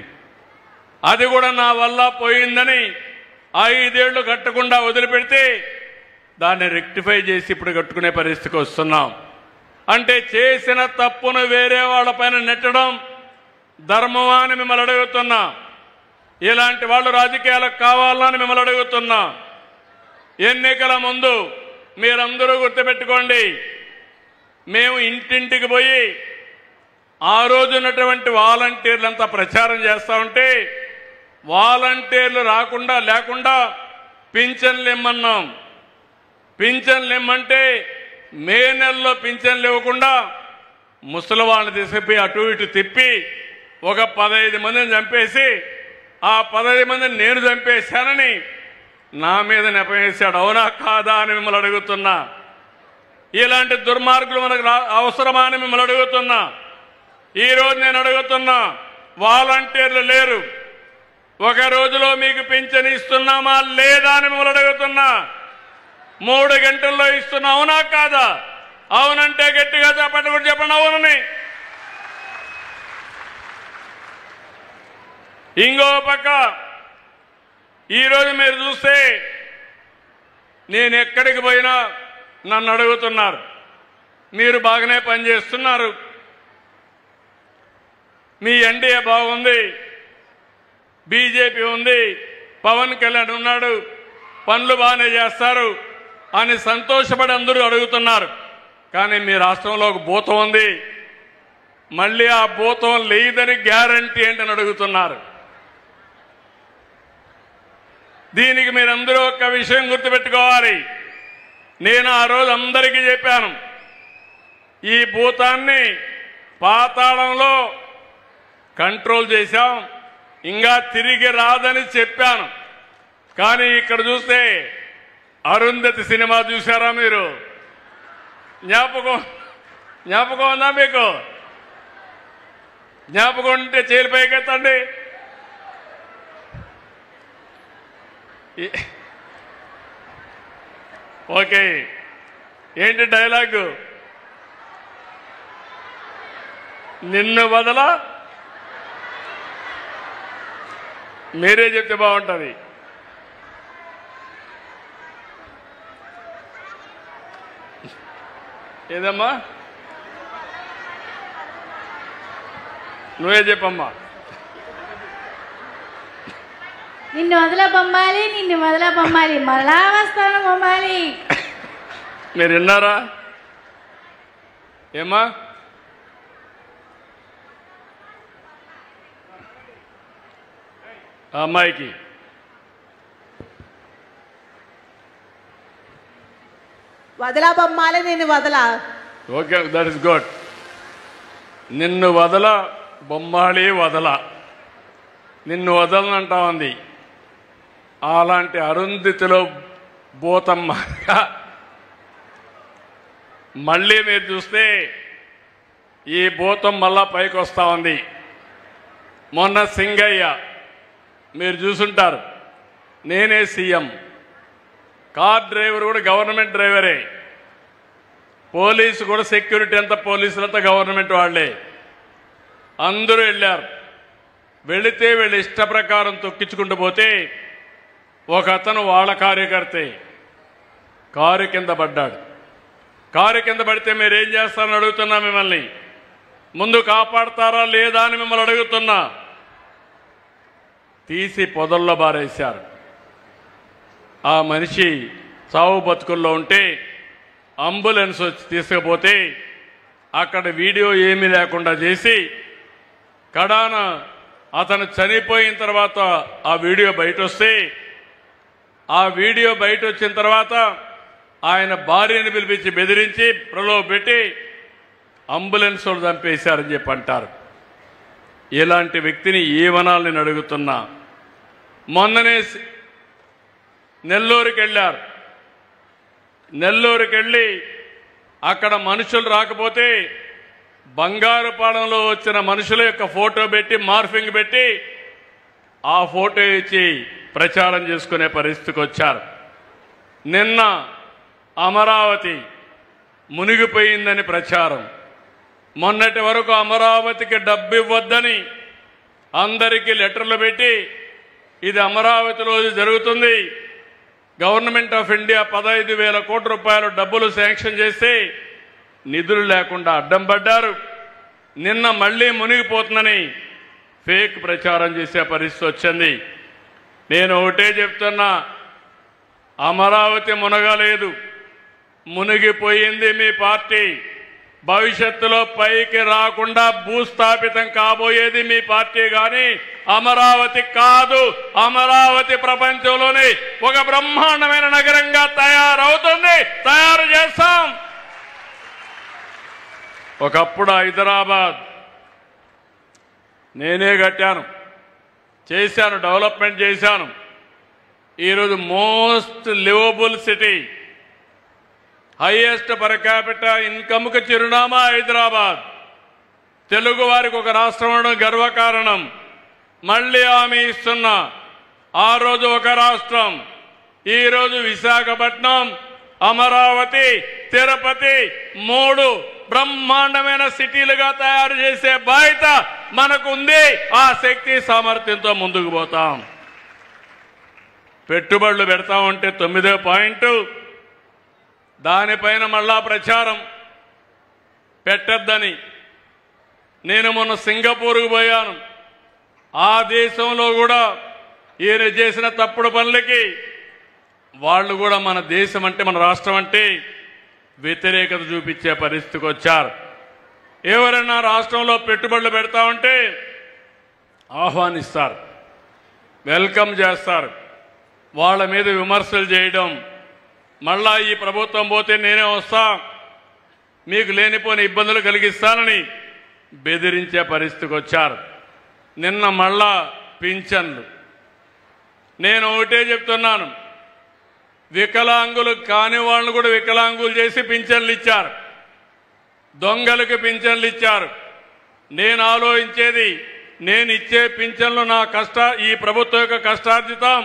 Speaker 1: అది కూడా నా వల్ల పోయిందని 5 ఏళ్లు కట్టకుండా వదిలిపెడితే దాన్ని రెక్టిఫై చేసి ఇప్పుడు కట్టుకునే పరిస్థితికి వస్తున్నాం. అంటే చేసిన తప్పును వేరే వాళ్ళపైన నెట్టడం ధర్మమా అని మిమ్మల్ని అడుగుతున్నా. ఇలాంటి వాళ్ళు రాజకీయాలకు కావాలని మిమ్మల్ని అడుగుతున్నా. ఎన్నికల ముందు మీరందరూ గుర్తుపెట్టుకోండి, మేము ఇంటింటికి పోయి ఆ రోజు ఉన్నటువంటి వాలంటీర్లంతా ప్రచారం చేస్తూ ఉంటే వాలంటీర్లు లేకుండా పింఛన్లు ఇమ్మన్నాం. పింఛన్లు ఇమ్మంటే మే నెలలో పింఛన్లు ఇవ్వకుండా ముసలి వాళ్ళని తీసుకుపోయి అటు ఇటు తిప్పి ఒక 15 మందిని చంపేసి ఆ 15 మందిని నేను చంపేశానని నా మీద నెపవేశాడు. అవునా కాదా అని మిమ్మల్ని అడుగుతున్నా. ఇలాంటి దుర్మార్గులు మనకు అవసరమా అని మిమ్మల్ని అడుగుతున్నా. ఈరోజు నేను అడుగుతున్నా, వాలంటీర్లు లేరు, ఒక రోజులో మీకు పింఛన్ ఇస్తున్నామా లేదా అని మిమ్మల్ని అడుగుతున్నా. 3 గంటల్లో ఇస్తున్నా, అవునా కాదా? అవునంటే గట్టిగా చెప్పండి, కూడా చెప్పండి అవునని. ఇంకో పక్క ఈరోజు మీరు చూస్తే నేను ఎక్కడికి పోయినా నన్ను అడుగుతున్నారు, మీరు బాగానే పనిచేస్తున్నారు, మీ ఎన్డీఏ బాగుంది, బీజేపీ ఉంది, పవన్ కళ్యాణ్ ఉన్నాడు, పనులు బాగానే చేస్తారు అని సంతోషపడి అందరూ అడుగుతున్నారు. కానీ మీ రాష్ట్రంలో ఒక భూతం ఉంది, మళ్ళీ ఆ భూతం లేదని గ్యారంటీ ఏంటని అడుగుతున్నారు. దీనికి మీరందరూ ఒక విషయం గుర్తుపెట్టుకోవాలి. నేను ఆ రోజు అందరికీ చెప్పాను, ఈ భూతాన్ని పాతాళంలో కంట్రోల్ చేశాం, ఇంకా తిరిగి రాదని చెప్పాను. కానీ ఇక్కడ చూస్తే అరుంధతి సినిమా చూసారా మీరు? జ్ఞాపకం ఉందా మీకు? జ్ఞాపకం ఉంటే చేలు పైకెత్తండి. ఓకే, ఏంటి డైలాగు? నిన్ను వదల, మీరే చెప్తే బాగుంటుంది. ఏదమ్మా? నువ్వే చెప్పమ్మా.
Speaker 2: నిన్ను వదల బొమ్మాలి, నిన్ను వదల బొమ్మాలి, మళ్ళా వస్తాను బొమ్మాలి.
Speaker 1: మీరు విన్నారా? ఏమ్మా? ఆ అమ్మాయికి
Speaker 3: వదలా బొమ్మాలి, నిన్ను వదల.
Speaker 1: Okay, that is good. నిన్ను వదల బొమ్మాళి వదల, నిన్ను వదలనంటా ఉంది. అలాంటి అరుంధతిలో భూతమ్మగా మళ్ళీ మీరు చూస్తే ఈ భూతం మళ్ళా పైకి వస్తూ ఉంది. మొన్న సింగయ్య మీరు చూసుంటారు, నేనే సీఎం, కార్ డ్రైవర్ కూడా గవర్నమెంట్ డ్రైవరే, పోలీసు కూడా సెక్యూరిటీ అంతా పోలీసులంతా గవర్నమెంట్ వాళ్ళే. అందరూ వెళ్ళారు. వెళితే వీళ్ళు ఇష్ట ప్రకారం తొక్కించుకుంటూ పోతే ఒక అతను వాళ్ళ కార్యకర్తే కారు కింద పడ్డాడు. కారు కింద పడితే మీరేం చేస్తారని అడుగుతున్నా మిమ్మల్ని. ముందు కాపాడతారా లేదా అని మిమ్మల్ని అడుగుతున్నా. తీసి పొదల్లో బారేశారు. ఆ మనిషి చావు బతుకుల్లో ఉంటే అంబులెన్స్ వచ్చి తీసుకుపోతే అక్కడ వీడియో ఏమీ లేకుండా చేసి కడాన అతను చనిపోయిన తర్వాత ఆ వీడియో బయట వస్తే ఆ వీడియో బయట వచ్చిన తర్వాత ఆయన భార్యను పిలిపించి బెదిరించి ప్రలోభ పెట్టి అంబులెన్స్ వాళ్ళు చంపేశారని చెప్పి అంటారు. ఇలాంటి వ్యక్తిని ఏమనాలని అడుగుతున్నా. మొన్ననే నెల్లూరుకి వెళ్ళారు. నెల్లూరుకి వెళ్ళి అక్కడ మనుషులు రాకపోతే బంగారుపాలెంలో వచ్చిన మనుషుల యొక్క ఫోటో పెట్టి మార్ఫింగ్ పెట్టి ఆ ఫోటో ఇచ్చి ప్రచారం చేసుకునే పరిస్థితికి వచ్చారు. నిన్న అమరావతి మునిగిపోయిందని ప్రచారం. మొన్నటి వరకు అమరావతికి డబ్బు ఇవ్వద్దని అందరికీ లెటర్లు పెట్టి ఇది అమరావతిలో జరుగుతుంది, గవర్నమెంట్ ఆఫ్ ఇండియా 15,000 కోట్ల రూపాయలు డబ్బులు శాంక్షన్ చేస్తే నిధులు లేకుండా అడ్డం పడ్డారు. నిన్న మళ్ళీ మునిగిపోతుందని ఫేక్ ప్రచారం చేసే పరిస్థితి వచ్చింది. నేను ఒకటే చెప్తున్నా, అమరావతి మునగలేదు, మునిగిపోయింది మీ పార్టీ. భవిష్యత్తులో పైకి రాకుండా భూస్థాపితం కాబోయేది మీ పార్టీ కానీ అమరావతి కాదు. అమరావతి ప్రపంచంలోనే ఒక బ్రహ్మాండమైన నగరంగా తయారవుతుంది, తయారు చేస్తాం. ఒకప్పుడు హైదరాబాద్ నేనే కట్టాను, చేశాను, డెవలప్మెంట్ చేశాను. ఈరోజు most livable city, highest per capital ఇన్కమ్కి చిరునామా హైదరాబాద్. తెలుగు వారికి ఒక రాష్ట్రం ఉండడం గర్వకారణం. మళ్ళీ హామీ ఇస్తున్నా, ఆ రోజు ఒక రాష్ట్రం, ఈరోజు విశాఖపట్నం, అమరావతి, తిరుపతి 3 బ్రహ్మాండమైన సిటీలుగా తయారు చేసే బాధ్యత మనకు ఉంది. ఆ శక్తి సామర్థ్యంతో ముందుకు పోతాం. పెట్టుబడులు పెడతామంటే 9వ పాయింట్, దానిపైన మళ్ళా ప్రచారం పెట్టద్దని. నేను మొన్న సింగపూర్కు పోయాను. ఆ దేశంలో కూడా ఈయన చేసిన తప్పుడు పనులకి వాళ్ళు కూడా మన దేశం అంటే, మన రాష్ట్రం అంటే వ్యతిరేకత చూపించే పరిస్థితికి వచ్చారు. ఎవరైనా రాష్ట్రంలో పెట్టుబడులు పెడతామంటే ఆహ్వానిస్తారు, వెల్కమ్ చేస్తారు. వాళ్ళ మీద విమర్శలు చేయడం, మళ్ళా ఈ ప్రభుత్వం పోతే నేనే వస్తా, మీకు లేనిపోని ఇబ్బందులు కలిగిస్తానని బెదిరించే పరిస్థితికి వచ్చారు. నిన్న మళ్ళా పింఛన్లు. నేను ఒకటే చెప్తున్నాను, వికలాంగులు కాని వాళ్ళను కూడా వికలాంగులు చేసి పింఛన్లు ఇచ్చారు, దొంగలకు పింఛన్లు ఇచ్చారు. నేను ఆలోచించేది, నేను ఇచ్చే పింఛన్లు నా ఈ ప్రభుత్వం యొక్క కష్టార్జితం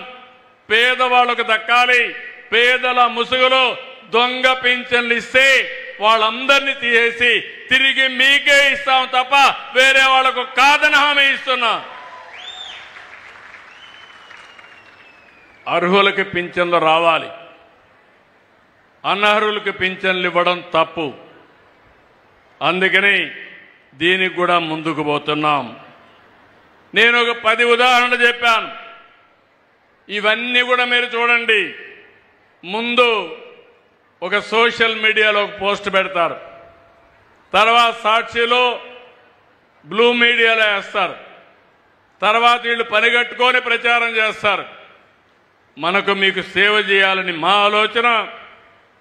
Speaker 1: పేదవాళ్లకు దక్కాలి. పేదల ముసుగులో దొంగ పింఛన్లు ఇస్తే వాళ్ళందరినీ తీసేసి తిరిగి మీకే ఇస్తాం తప్ప వేరే వాళ్లకు కాదని హామీ ఇస్తున్నా. అర్హులకి పింఛన్లు రావాలి, అనర్హులకు పింఛన్లు ఇవ్వడం తప్పు. అందుకని దీనికి కూడా ముందుకు పోతున్నాం. నేను ఒక 10 ఉదాహరణలు చెప్పాను. ఇవన్నీ కూడా మీరు చూడండి. ముందు ఒక సోషల్ మీడియాలో ఒక పోస్ట్ పెడతారు, తర్వాత సాక్షిలో, బ్లూ మీడియాలో వేస్తారు, తర్వాత వీళ్ళు పనిగట్టుకొని ప్రచారం చేస్తారు. మనకు మీకు సేవ చేయాలని మా ఆలోచన.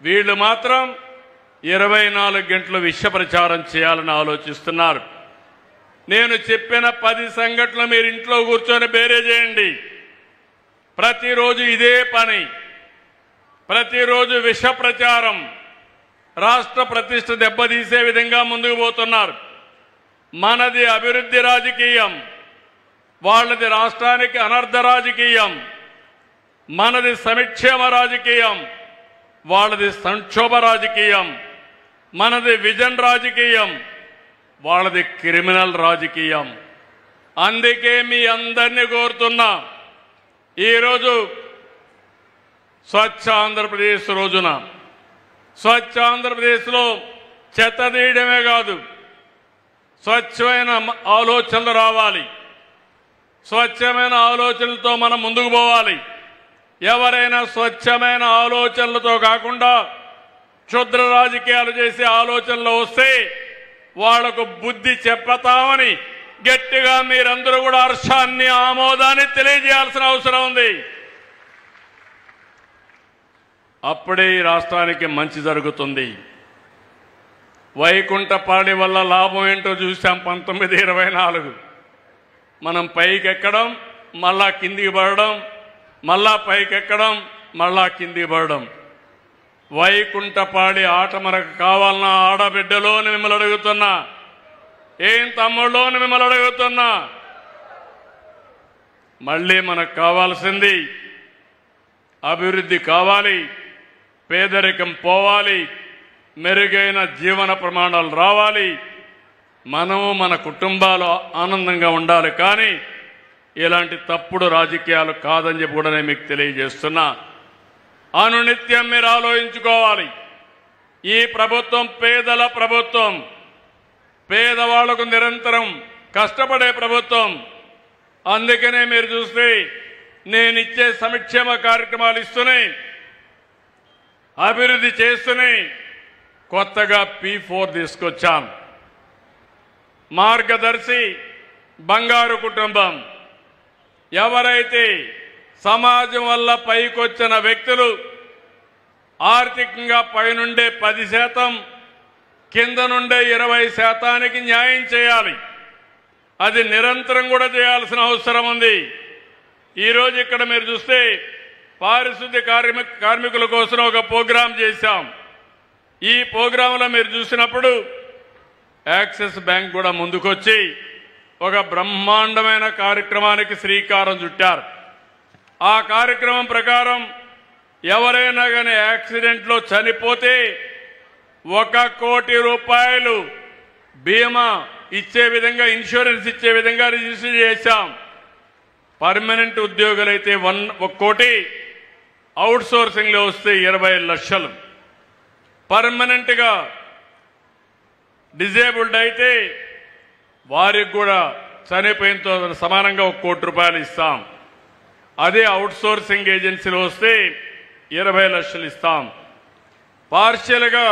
Speaker 1: వీళ్ళు మాత్రం 24 గంటలు విష ప్రచారం చేయాలని ఆలోచిస్తున్నారు. నేను చెప్పిన 10 సంఘటనలు మీరు ఇంట్లో కూర్చొని బేరే చేయండి. ప్రతిరోజు ఇదే పని, ప్రతిరోజు విష ప్రచారం. రాష్ట్ర ప్రతిష్ట దెబ్బతీసే విధంగా ముందుకు పోతున్నారు. మనది అభివృద్ధి రాజకీయం, వాళ్ళది రాష్ట్రానికి అనర్థ రాజకీయం. మనది సంక్షేమ రాజకీయం, వాళ్ళది సంక్షోభ రాజకీయం. మనది విజన్ రాజకీయం, వాళ్ళది క్రిమినల్ రాజకీయం. అందుకే మీ అందరినీ కోరుతున్నా, ఈరోజు స్వచ్ఛ ఆంధ్రప్రదేశ్ రోజున స్వచ్ఛ ఆంధ్రప్రదేశ్లో చెత్త తీయడమే కాదు, స్వచ్ఛమైన ఆలోచనలు రావాలి. స్వచ్ఛమైన ఆలోచనలతో మనం ముందుకు పోవాలి. ఎవరైనా స్వచ్ఛమైన ఆలోచనలతో కాకుండా క్షుద్ర రాజకీయాలు చేసే ఆలోచనలు వస్తే వాళ్లకు బుద్ధి చెప్పతామని గట్టిగా మీరందరూ కూడా హర్షాన్ని, ఆమోదాన్ని తెలియజేయాల్సిన అవసరం ఉంది. అప్పుడే ఈ రాష్ట్రానికి మంచి జరుగుతుంది. వైకుంఠపాళి వల్ల లాభం ఏంటో చూసాం 1924. మనం పైకెక్కడం, మళ్ళా కిందికి పడడం, మళ్ళా పైకెక్కడం, మళ్ళా కిందికి పడడం. వైకుంఠపాళి ఆట మనకు కావాలన్నా ఆడబిడ్డలోని మిమ్మల్ని అడుగుతున్నా, ఏం తమ్ముళ్ళలోని మిమ్మల్ని అడుగుతున్నా. మళ్ళీ మనకు కావాల్సింది అభివృద్ధి కావాలి, పేదరికం పోవాలి, మెరుగైన జీవన ప్రమాణాలు రావాలి, మనము మన కుటుంబాలు ఆనందంగా ఉండాలి. కానీ ఇలాంటి తప్పుడు రాజకీయాలు కాదని చెప్పి కూడా నేను మీకు తెలియజేస్తున్నా. అనునిత్యం మీరు ఆలోచించుకోవాలి. ఈ ప్రభుత్వం పేదల ప్రభుత్వం, పేదవాళ్లకు నిరంతరం కష్టపడే ప్రభుత్వం. అందుకనే మీరు చూస్తే నేను ఇచ్చే సంక్షేమ కార్యక్రమాలు ఇస్తూనే, అభివృద్ధి చేస్తూనే కొత్తగా P4 తీసుకొచ్చాను. మార్గదర్శి బంగారు కుటుంబం. ఎవరైతే సమాజం వల్ల పైకొచ్చిన వ్యక్తులు ఆర్థికంగా పైనుండే 10%, కింద నుండే 20%కి న్యాయం చేయాలి. అది నిరంతరం కూడా చేయాల్సిన అవసరం ఉంది. ఈరోజు ఇక్కడ మీరు చూస్తే పారిశుద్ధ్య కార్మికుల కోసం ఒక ప్రోగ్రాం చేశాం. ఈ ప్రోగ్రాంలో మీరు చూసినప్పుడు యాక్సిస్ బ్యాంక్ కూడా ముందుకొచ్చి ఒక బ్రహ్మాండమైన కార్యక్రమానికి శ్రీకారం చుట్టారు. ఆ కార్యక్రమం ప్రకారం ఎవరైనా కానీ యాక్సిడెంట్లో చనిపోతే 1 కోటి రూపాయలు బీమా ఇచ్చే విధంగా, ఇన్సూరెన్స్ ఇచ్చే విధంగా రిజిస్టర్ చేశాం. పర్మనెంట్ ఉద్యోగులైతే 1 కోటి, అవుట్ సోర్సింగ్లో వస్తే 20 లక్షలు. పర్మనెంట్గా డిజేబుల్డ్ అయితే వారికి కూడా చనిపోయినతో సమానంగా 1 కోటి రూపాయలు ఇస్తాం. అదే అవుట్ సోర్సింగ్ ఏజెన్సీలో వస్తే 20 లక్షలు ఇస్తాం. పార్షియల్గా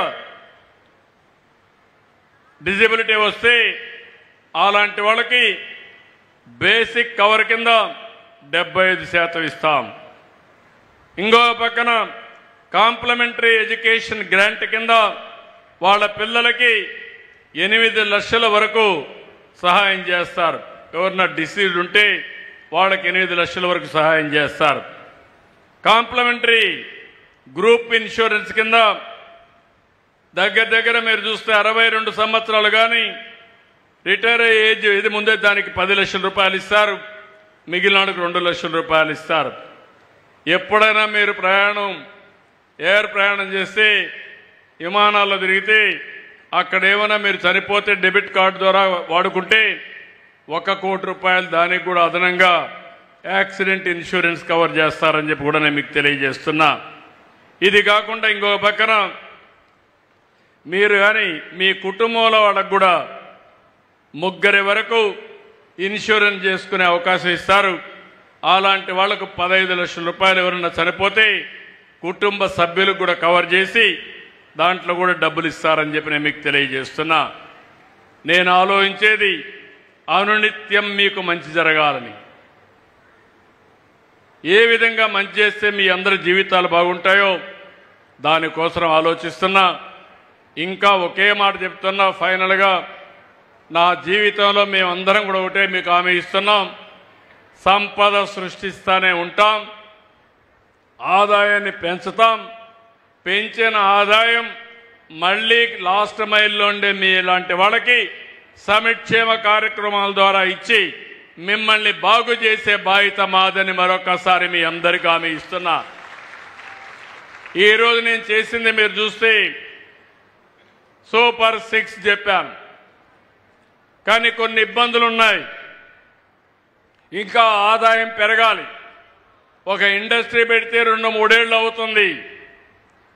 Speaker 1: డిజేబిలిటీ వస్తే అలాంటి వాళ్ళకి బేసిక్ కవర్ కింద 75% ఇస్తాం. ఇంకో పక్కన కాంప్లిమెంటరీ ఎడ్యుకేషన్ గ్రాంట్ కింద వాళ్ళ పిల్లలకి 8 లక్షల వరకు సహాయం చేస్తారు. ఎవరన్నా డిసీజ్ ఉంటే వాళ్ళకి 8 లక్షల వరకు సహాయం చేస్తారు. కాంప్లిమెంటరీ గ్రూప్ ఇన్సూరెన్స్ కింద దగ్గర మీరు చూస్తే 62 సంవత్సరాలు కానీ రిటైర్ అయ్యే ఏజ్ ఇది ముందే దానికి 10 లక్షల రూపాయలు ఇస్తారు. మిగిలినకు 2 లక్షల రూపాయలు ఇస్తారు. ఎప్పుడైనా మీరు ఎయిర్ ప్రయాణం చేస్తే, విమానాల్లో తిరిగితే అక్కడ ఏమైనా మీరు చనిపోతే డెబిట్ కార్డు ద్వారా వాడుకుంటే 1 కోటి రూపాయలు దానికి కూడా అదనంగా యాక్సిడెంట్ ఇన్సూరెన్స్ కవర్ చేస్తారని చెప్పి కూడా నేను మీకు తెలియజేస్తున్నా. ఇది కాకుండా ఇంకో పక్కన మీరు కానీ మీ కుటుంబంలో వాళ్ళకు కూడా 3 వరకు ఇన్సూరెన్స్ చేసుకునే అవకాశం ఇస్తారు. అలాంటి వాళ్లకు 15 లక్షల రూపాయలు ఎవరైనా చనిపోతే కుటుంబ సభ్యులకు కూడా కవర్ చేసి దాంట్లో కూడా డబ్బులు ఇస్తారని చెప్పి నేను మీకు తెలియజేస్తున్నా. నేను ఆలోచించేది అనునిత్యం మీకు మంచి జరగాలని. ఏ విధంగా మంచి చేస్తే మీ అందరి జీవితాలు బాగుంటాయో దానికోసం ఆలోచిస్తున్నా. ఇంకా ఒకే మాట చెప్తున్నా, ఫైనల్గా నా జీవితంలో మేమందరం కూడా ఒకటే మీకు హామీ ఇస్తున్నాం. సంపద సృష్టిస్తూనే ఉంటాం, ఆదాయాన్ని పెంచుతాం. పెంచిన ఆదాయం మళ్ళీ లాస్ట్ మైల్లో ఉండే మీ ఇలాంటి వాళ్ళకి సంక్షేమ కార్యక్రమాల ద్వారా ఇచ్చి మిమ్మల్ని బాగు చేసే బాధ్యత మాదని మరొకసారి మీ అందరికీ హామీ ఇస్తున్నా. ఈరోజు నేను చేసింది మీరు చూస్తే సూపర్ 6 చెప్పాను, కానీ కొన్ని ఇబ్బందులు ఉన్నాయి. ఇంకా ఆదాయం పెరగాలి. ఒక ఇండస్ట్రీ పెడితే 2-3 ఏళ్ళు అవుతుంది.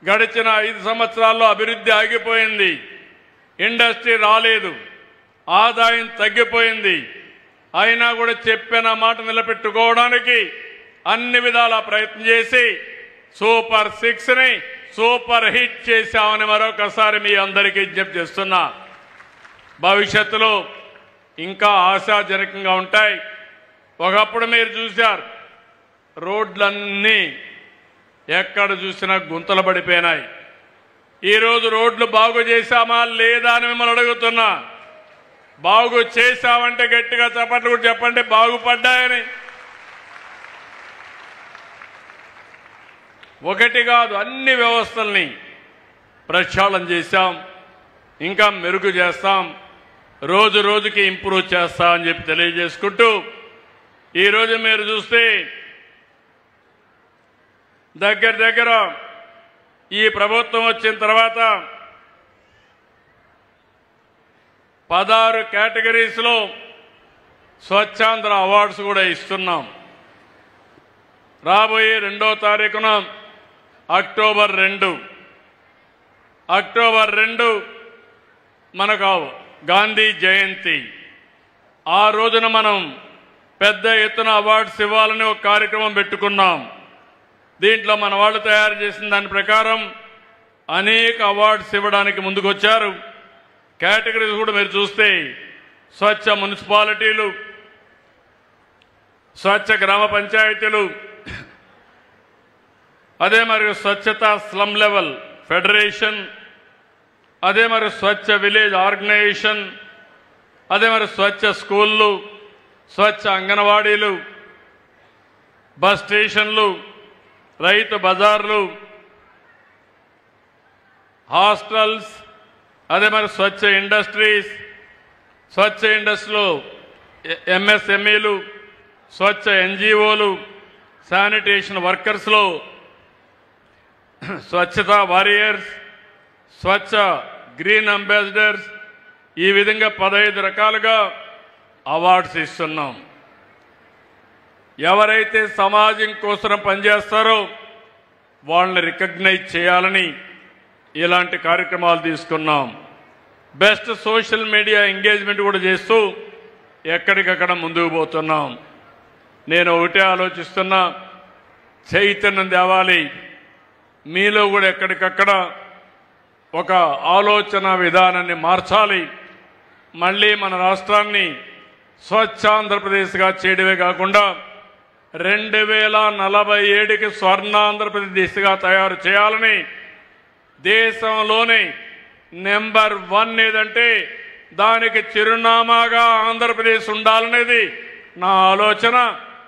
Speaker 1: గడిచిన 5 సంవత్సరాల్లో అభివృద్ధి ఆగిపోయింది. ఇండస్ట్రీ రాలేదు, ఆదాయం తగ్గిపోయింది. అయినా కూడా చెప్పిన మాట నిలబెట్టుకోవడానికి అన్ని విధాల ప్రయత్నం చేసి సూపర్ 6ని సూపర్ హిట్ చేశామని మరొకసారి మీ అందరికీ విజ్ఞప్తి చేస్తున్నా. భవిష్యత్తులో ఇంకా ఆశాజనకంగా ఉంటాయి. ఒకప్పుడు మీరు చూశారు, రోడ్లన్నీ ఎక్కడ చూసినా గుంతలు పడిపోయినాయి. ఈరోజు రోడ్లు బాగు చేశామా లేదా అని మిమ్మల్ని అడుగుతున్నా. బాగు చేశామంటే గట్టిగా చప్పట్లు కూడా చెప్పండి, బాగుపడ్డాయని. ఒకటి కాదు, అన్ని వ్యవస్థల్ని ప్రక్షాళన చేశాం, ఇంకా మెరుగు చేస్తాం, రోజు రోజుకి ఇంప్రూవ్ చేస్తామని చెప్పి తెలియజేసుకుంటూ, ఈరోజు మీరు చూస్తే దగ్గర ఈ ప్రభుత్వం వచ్చిన తర్వాత 16 కేటగిరీస్లో స్వచ్ఛాంధ్ర అవార్డ్స్ కూడా ఇస్తున్నాం. రాబోయే 2వ తారీఖున అక్టోబర్ 2 మనకు గాంధీ జయంతి. ఆ రోజున మనం పెద్ద ఎత్తున అవార్డ్స్ ఇవ్వాలని ఒక కార్యక్రమం పెట్టుకున్నాం. దీంట్లో మన వాళ్ళు తయారు చేసిన దాని ప్రకారం అనేక అవార్డ్స్ ఇవ్వడానికి ముందుకొచ్చారు. కేటగిరీస్ కూడా మీరు చూస్తే స్వచ్ఛ మున్సిపాలిటీలు, స్వచ్ఛ గ్రామ పంచాయతీలు, అదే మరి స్వచ్ఛతా స్లమ్ లెవెల్ ఫెడరేషన్, అదే మరి స్వచ్ఛ విలేజ్ ఆర్గనైజేషన్, అదే మరి స్వచ్ఛ స్కూళ్ళు, స్వచ్ఛ అంగన్వాడీలు, బస్ స్టేషన్లు, రైతు బజార్లు, హాస్టల్స్, అదే మరి స్వచ్ఛ ఇండస్ట్రీస్, స్వచ్ఛ ఇండస్ట్రీలో ఎంఎస్ఎంఈలు, స్వచ్ఛ ఎన్జిఓలు, శానిటేషన్ వర్కర్స్లో స్వచ్ఛతా వారియర్స్, స్వచ్ఛ గ్రీన్ అంబాసిడర్స్, ఈ విధంగా 15 రకాలుగా అవార్డ్స్ ఇస్తున్నాం. ఎవరైతే సమాజం కోసం పనిచేస్తారో వాళ్ళని రికగ్నైజ్ చేయాలని ఇలాంటి కార్యక్రమాలు తీసుకున్నాం. బెస్ట్ సోషల్ మీడియా ఎంగేజ్మెంట్ కూడా చేస్తూ ఎక్కడికక్కడ ముందుకు పోతున్నాం. నేను ఒకటే ఆలోచిస్తున్నా, చైతన్యం తేవాలి, మీలో కూడా ఎక్కడికక్కడ ఒక ఆలోచన విధానాన్ని మార్చాలి. మళ్ళీ మన రాష్ట్రాన్ని స్వచ్ఛ ఆంధ్రప్రదేశ్గా చేయడమే కాకుండా 2047కి స్వర్ణాంధ్రప్రదేశ్ దిశగా తయారు చేయాలని, దేశంలోనే నెంబర్ 1 ఏదంటే దానికి చిరునామాగా ఆంధ్రప్రదేశ్ ఉండాలనేది నా ఆలోచన.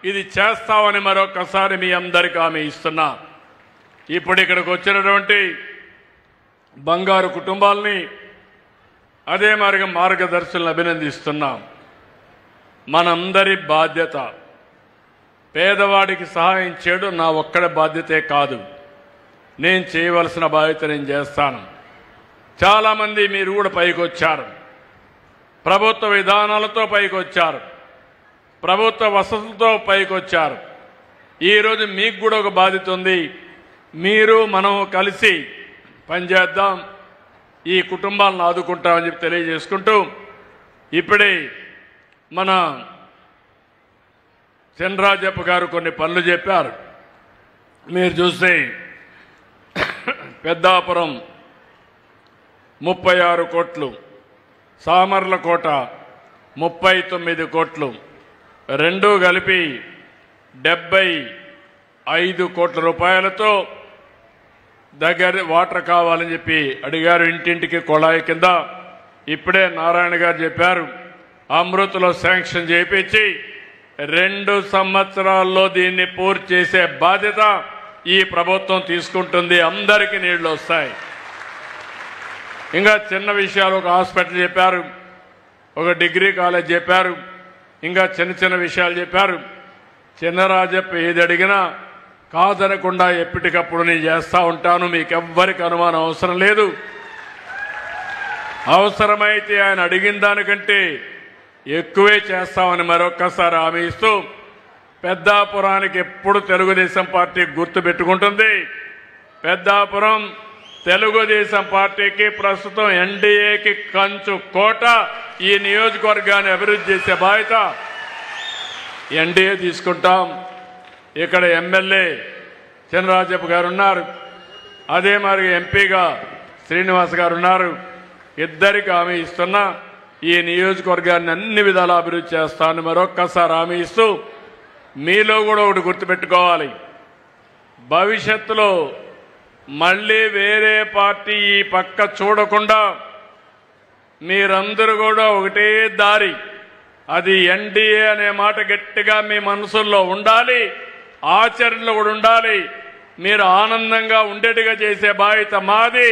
Speaker 1: ఇది చేస్తామని మరొకసారి మీ అందరికీ హామీ ఇస్తున్నా. ఇప్పుడు ఇక్కడికి వచ్చినటువంటి బంగారు కుటుంబాలని అదే మార్గదర్శులను అభినందిస్తున్నాం. మనందరి బాధ్యత పేదవాడికి సహాయం చేయడం నా ఒక్కడి బాధ్యతే కాదు. నేను చేయవలసిన బాధ్యత నేను చేస్తాను. చాలామంది మీరు కూడా పైకి వచ్చారు, ప్రభుత్వ విధానాలతో పైకి వచ్చారు, ప్రభుత్వ వసతులతో పైకి వచ్చారు. ఈరోజు మీకు కూడా ఒక బాధ్యత ఉంది. మీరు మనం కలిసి పనిచేద్దాం, ఈ కుటుంబాలను ఆదుకుంటామని చెప్పి తెలియజేసుకుంటూ, ఇప్పుడే మన చంద్రరాజప్ప గారు కొన్ని పనులు చెప్పారు. మీరు చూస్తే పెద్దాపురం 36 కోట్లు, సామర్లకోట 39 కోట్లు, రెండూ కలిపి 75 కోట్ల రూపాయలతో దగ్గర వాటర్ కావాలని చెప్పి అడిగారు. ఇంటింటికి కొళాయి కింద ఇప్పుడే నారాయణ గారు చెప్పారు, అమృత్లో శాంక్షన్ చేయించి 2 సంవత్సరాల్లో దీన్ని పూర్తి చేసే బాధ్యత ఈ ప్రభుత్వం తీసుకుంటుంది. అందరికీ నీళ్లు వస్తాయి. ఇంకా చిన్న విషయాలు, ఒక హాస్పిటల్ చెప్పారు, ఒక డిగ్రీ కాలేజ్ చెప్పారు, ఇంకా చిన్న చిన్న విషయాలు చెప్పారు. చిన్నరాజప్ప ఏది అడిగినా కాదనకుండా ఎప్పటికప్పుడు నేను చేస్తూ ఉంటాను. మీకెవ్వరికి అనుమానం అవసరం లేదు. అవసరమైతే ఆయన అడిగిన దానికంటే ఎక్కువే చేస్తామని మరొక్కసారి హామీ ఇస్తూ, పెద్దాపురానికి ఎప్పుడు తెలుగుదేశం పార్టీ గుర్తు పెట్టుకుంటుంది. పెద్దాపురం తెలుగుదేశం పార్టీకి ప్రస్తుతం ఎన్డీఏకి కంచు కోట. ఈ నియోజకవర్గాన్ని అభివృద్ధి చేసే బాధ్యత ఎన్డీఏ తీసుకుంటాం. ఇక్కడ ఎమ్మెల్యే చంద్రరాజప్ప గారు ఉన్నారు, అదే మరి ఎంపీగా శ్రీనివాస్ గారు ఉన్నారు. ఇద్దరికి హామీ ఇస్తున్నా, ఈ నియోజకవర్గాన్ని అన్ని విధాలా అభివృద్ధి చేస్తానని మరొక్కసారి హామీ ఇస్తూ, మీలో కూడా ఒకటి గుర్తుపెట్టుకోవాలి, భవిష్యత్తులో మళ్ళీ వేరే పార్టీ ఈ పక్క చూడకుండా మీరందరూ కూడా ఒకటే దారి, అది ఎన్డీఏ అనే మాట గట్టిగా మీ మనసుల్లో ఉండాలి, ఆచరణలో కూడా ఉండాలి. మీరు ఆనందంగా ఉండేట్టుగా చేసే బాధ్యత మాది.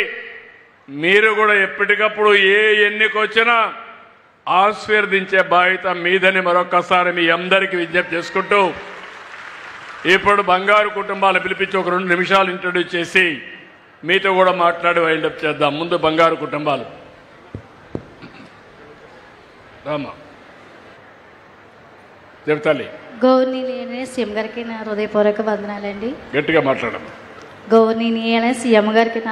Speaker 1: మీరు కూడా ఎప్పటికప్పుడు ఏ ఎన్నికొచ్చినా ఆశీర్వదించే బాధ్యత మీదని మరొకసారి మీ అందరికీ విజ్ఞప్తి చేసుకుంటూ, ఇప్పుడు బంగారు కుటుంబాలు పిలిపించి ఒక 2 నిమిషాలు ఇంట్రడ్యూస్ చేసి మీతో కూడా మాట్లాడి వైండప్ చేద్దాం. ముందు బంగారు కుటుంబాలు రామా చెప్తాలి.
Speaker 2: గౌరవనీయులైన సీఎం గారికి నా హృదయపూర్వక వందనాలండి.
Speaker 1: గట్టిగా మాట్లాడమ్మా.
Speaker 2: గౌరవనీయులైన సీఎం గారికి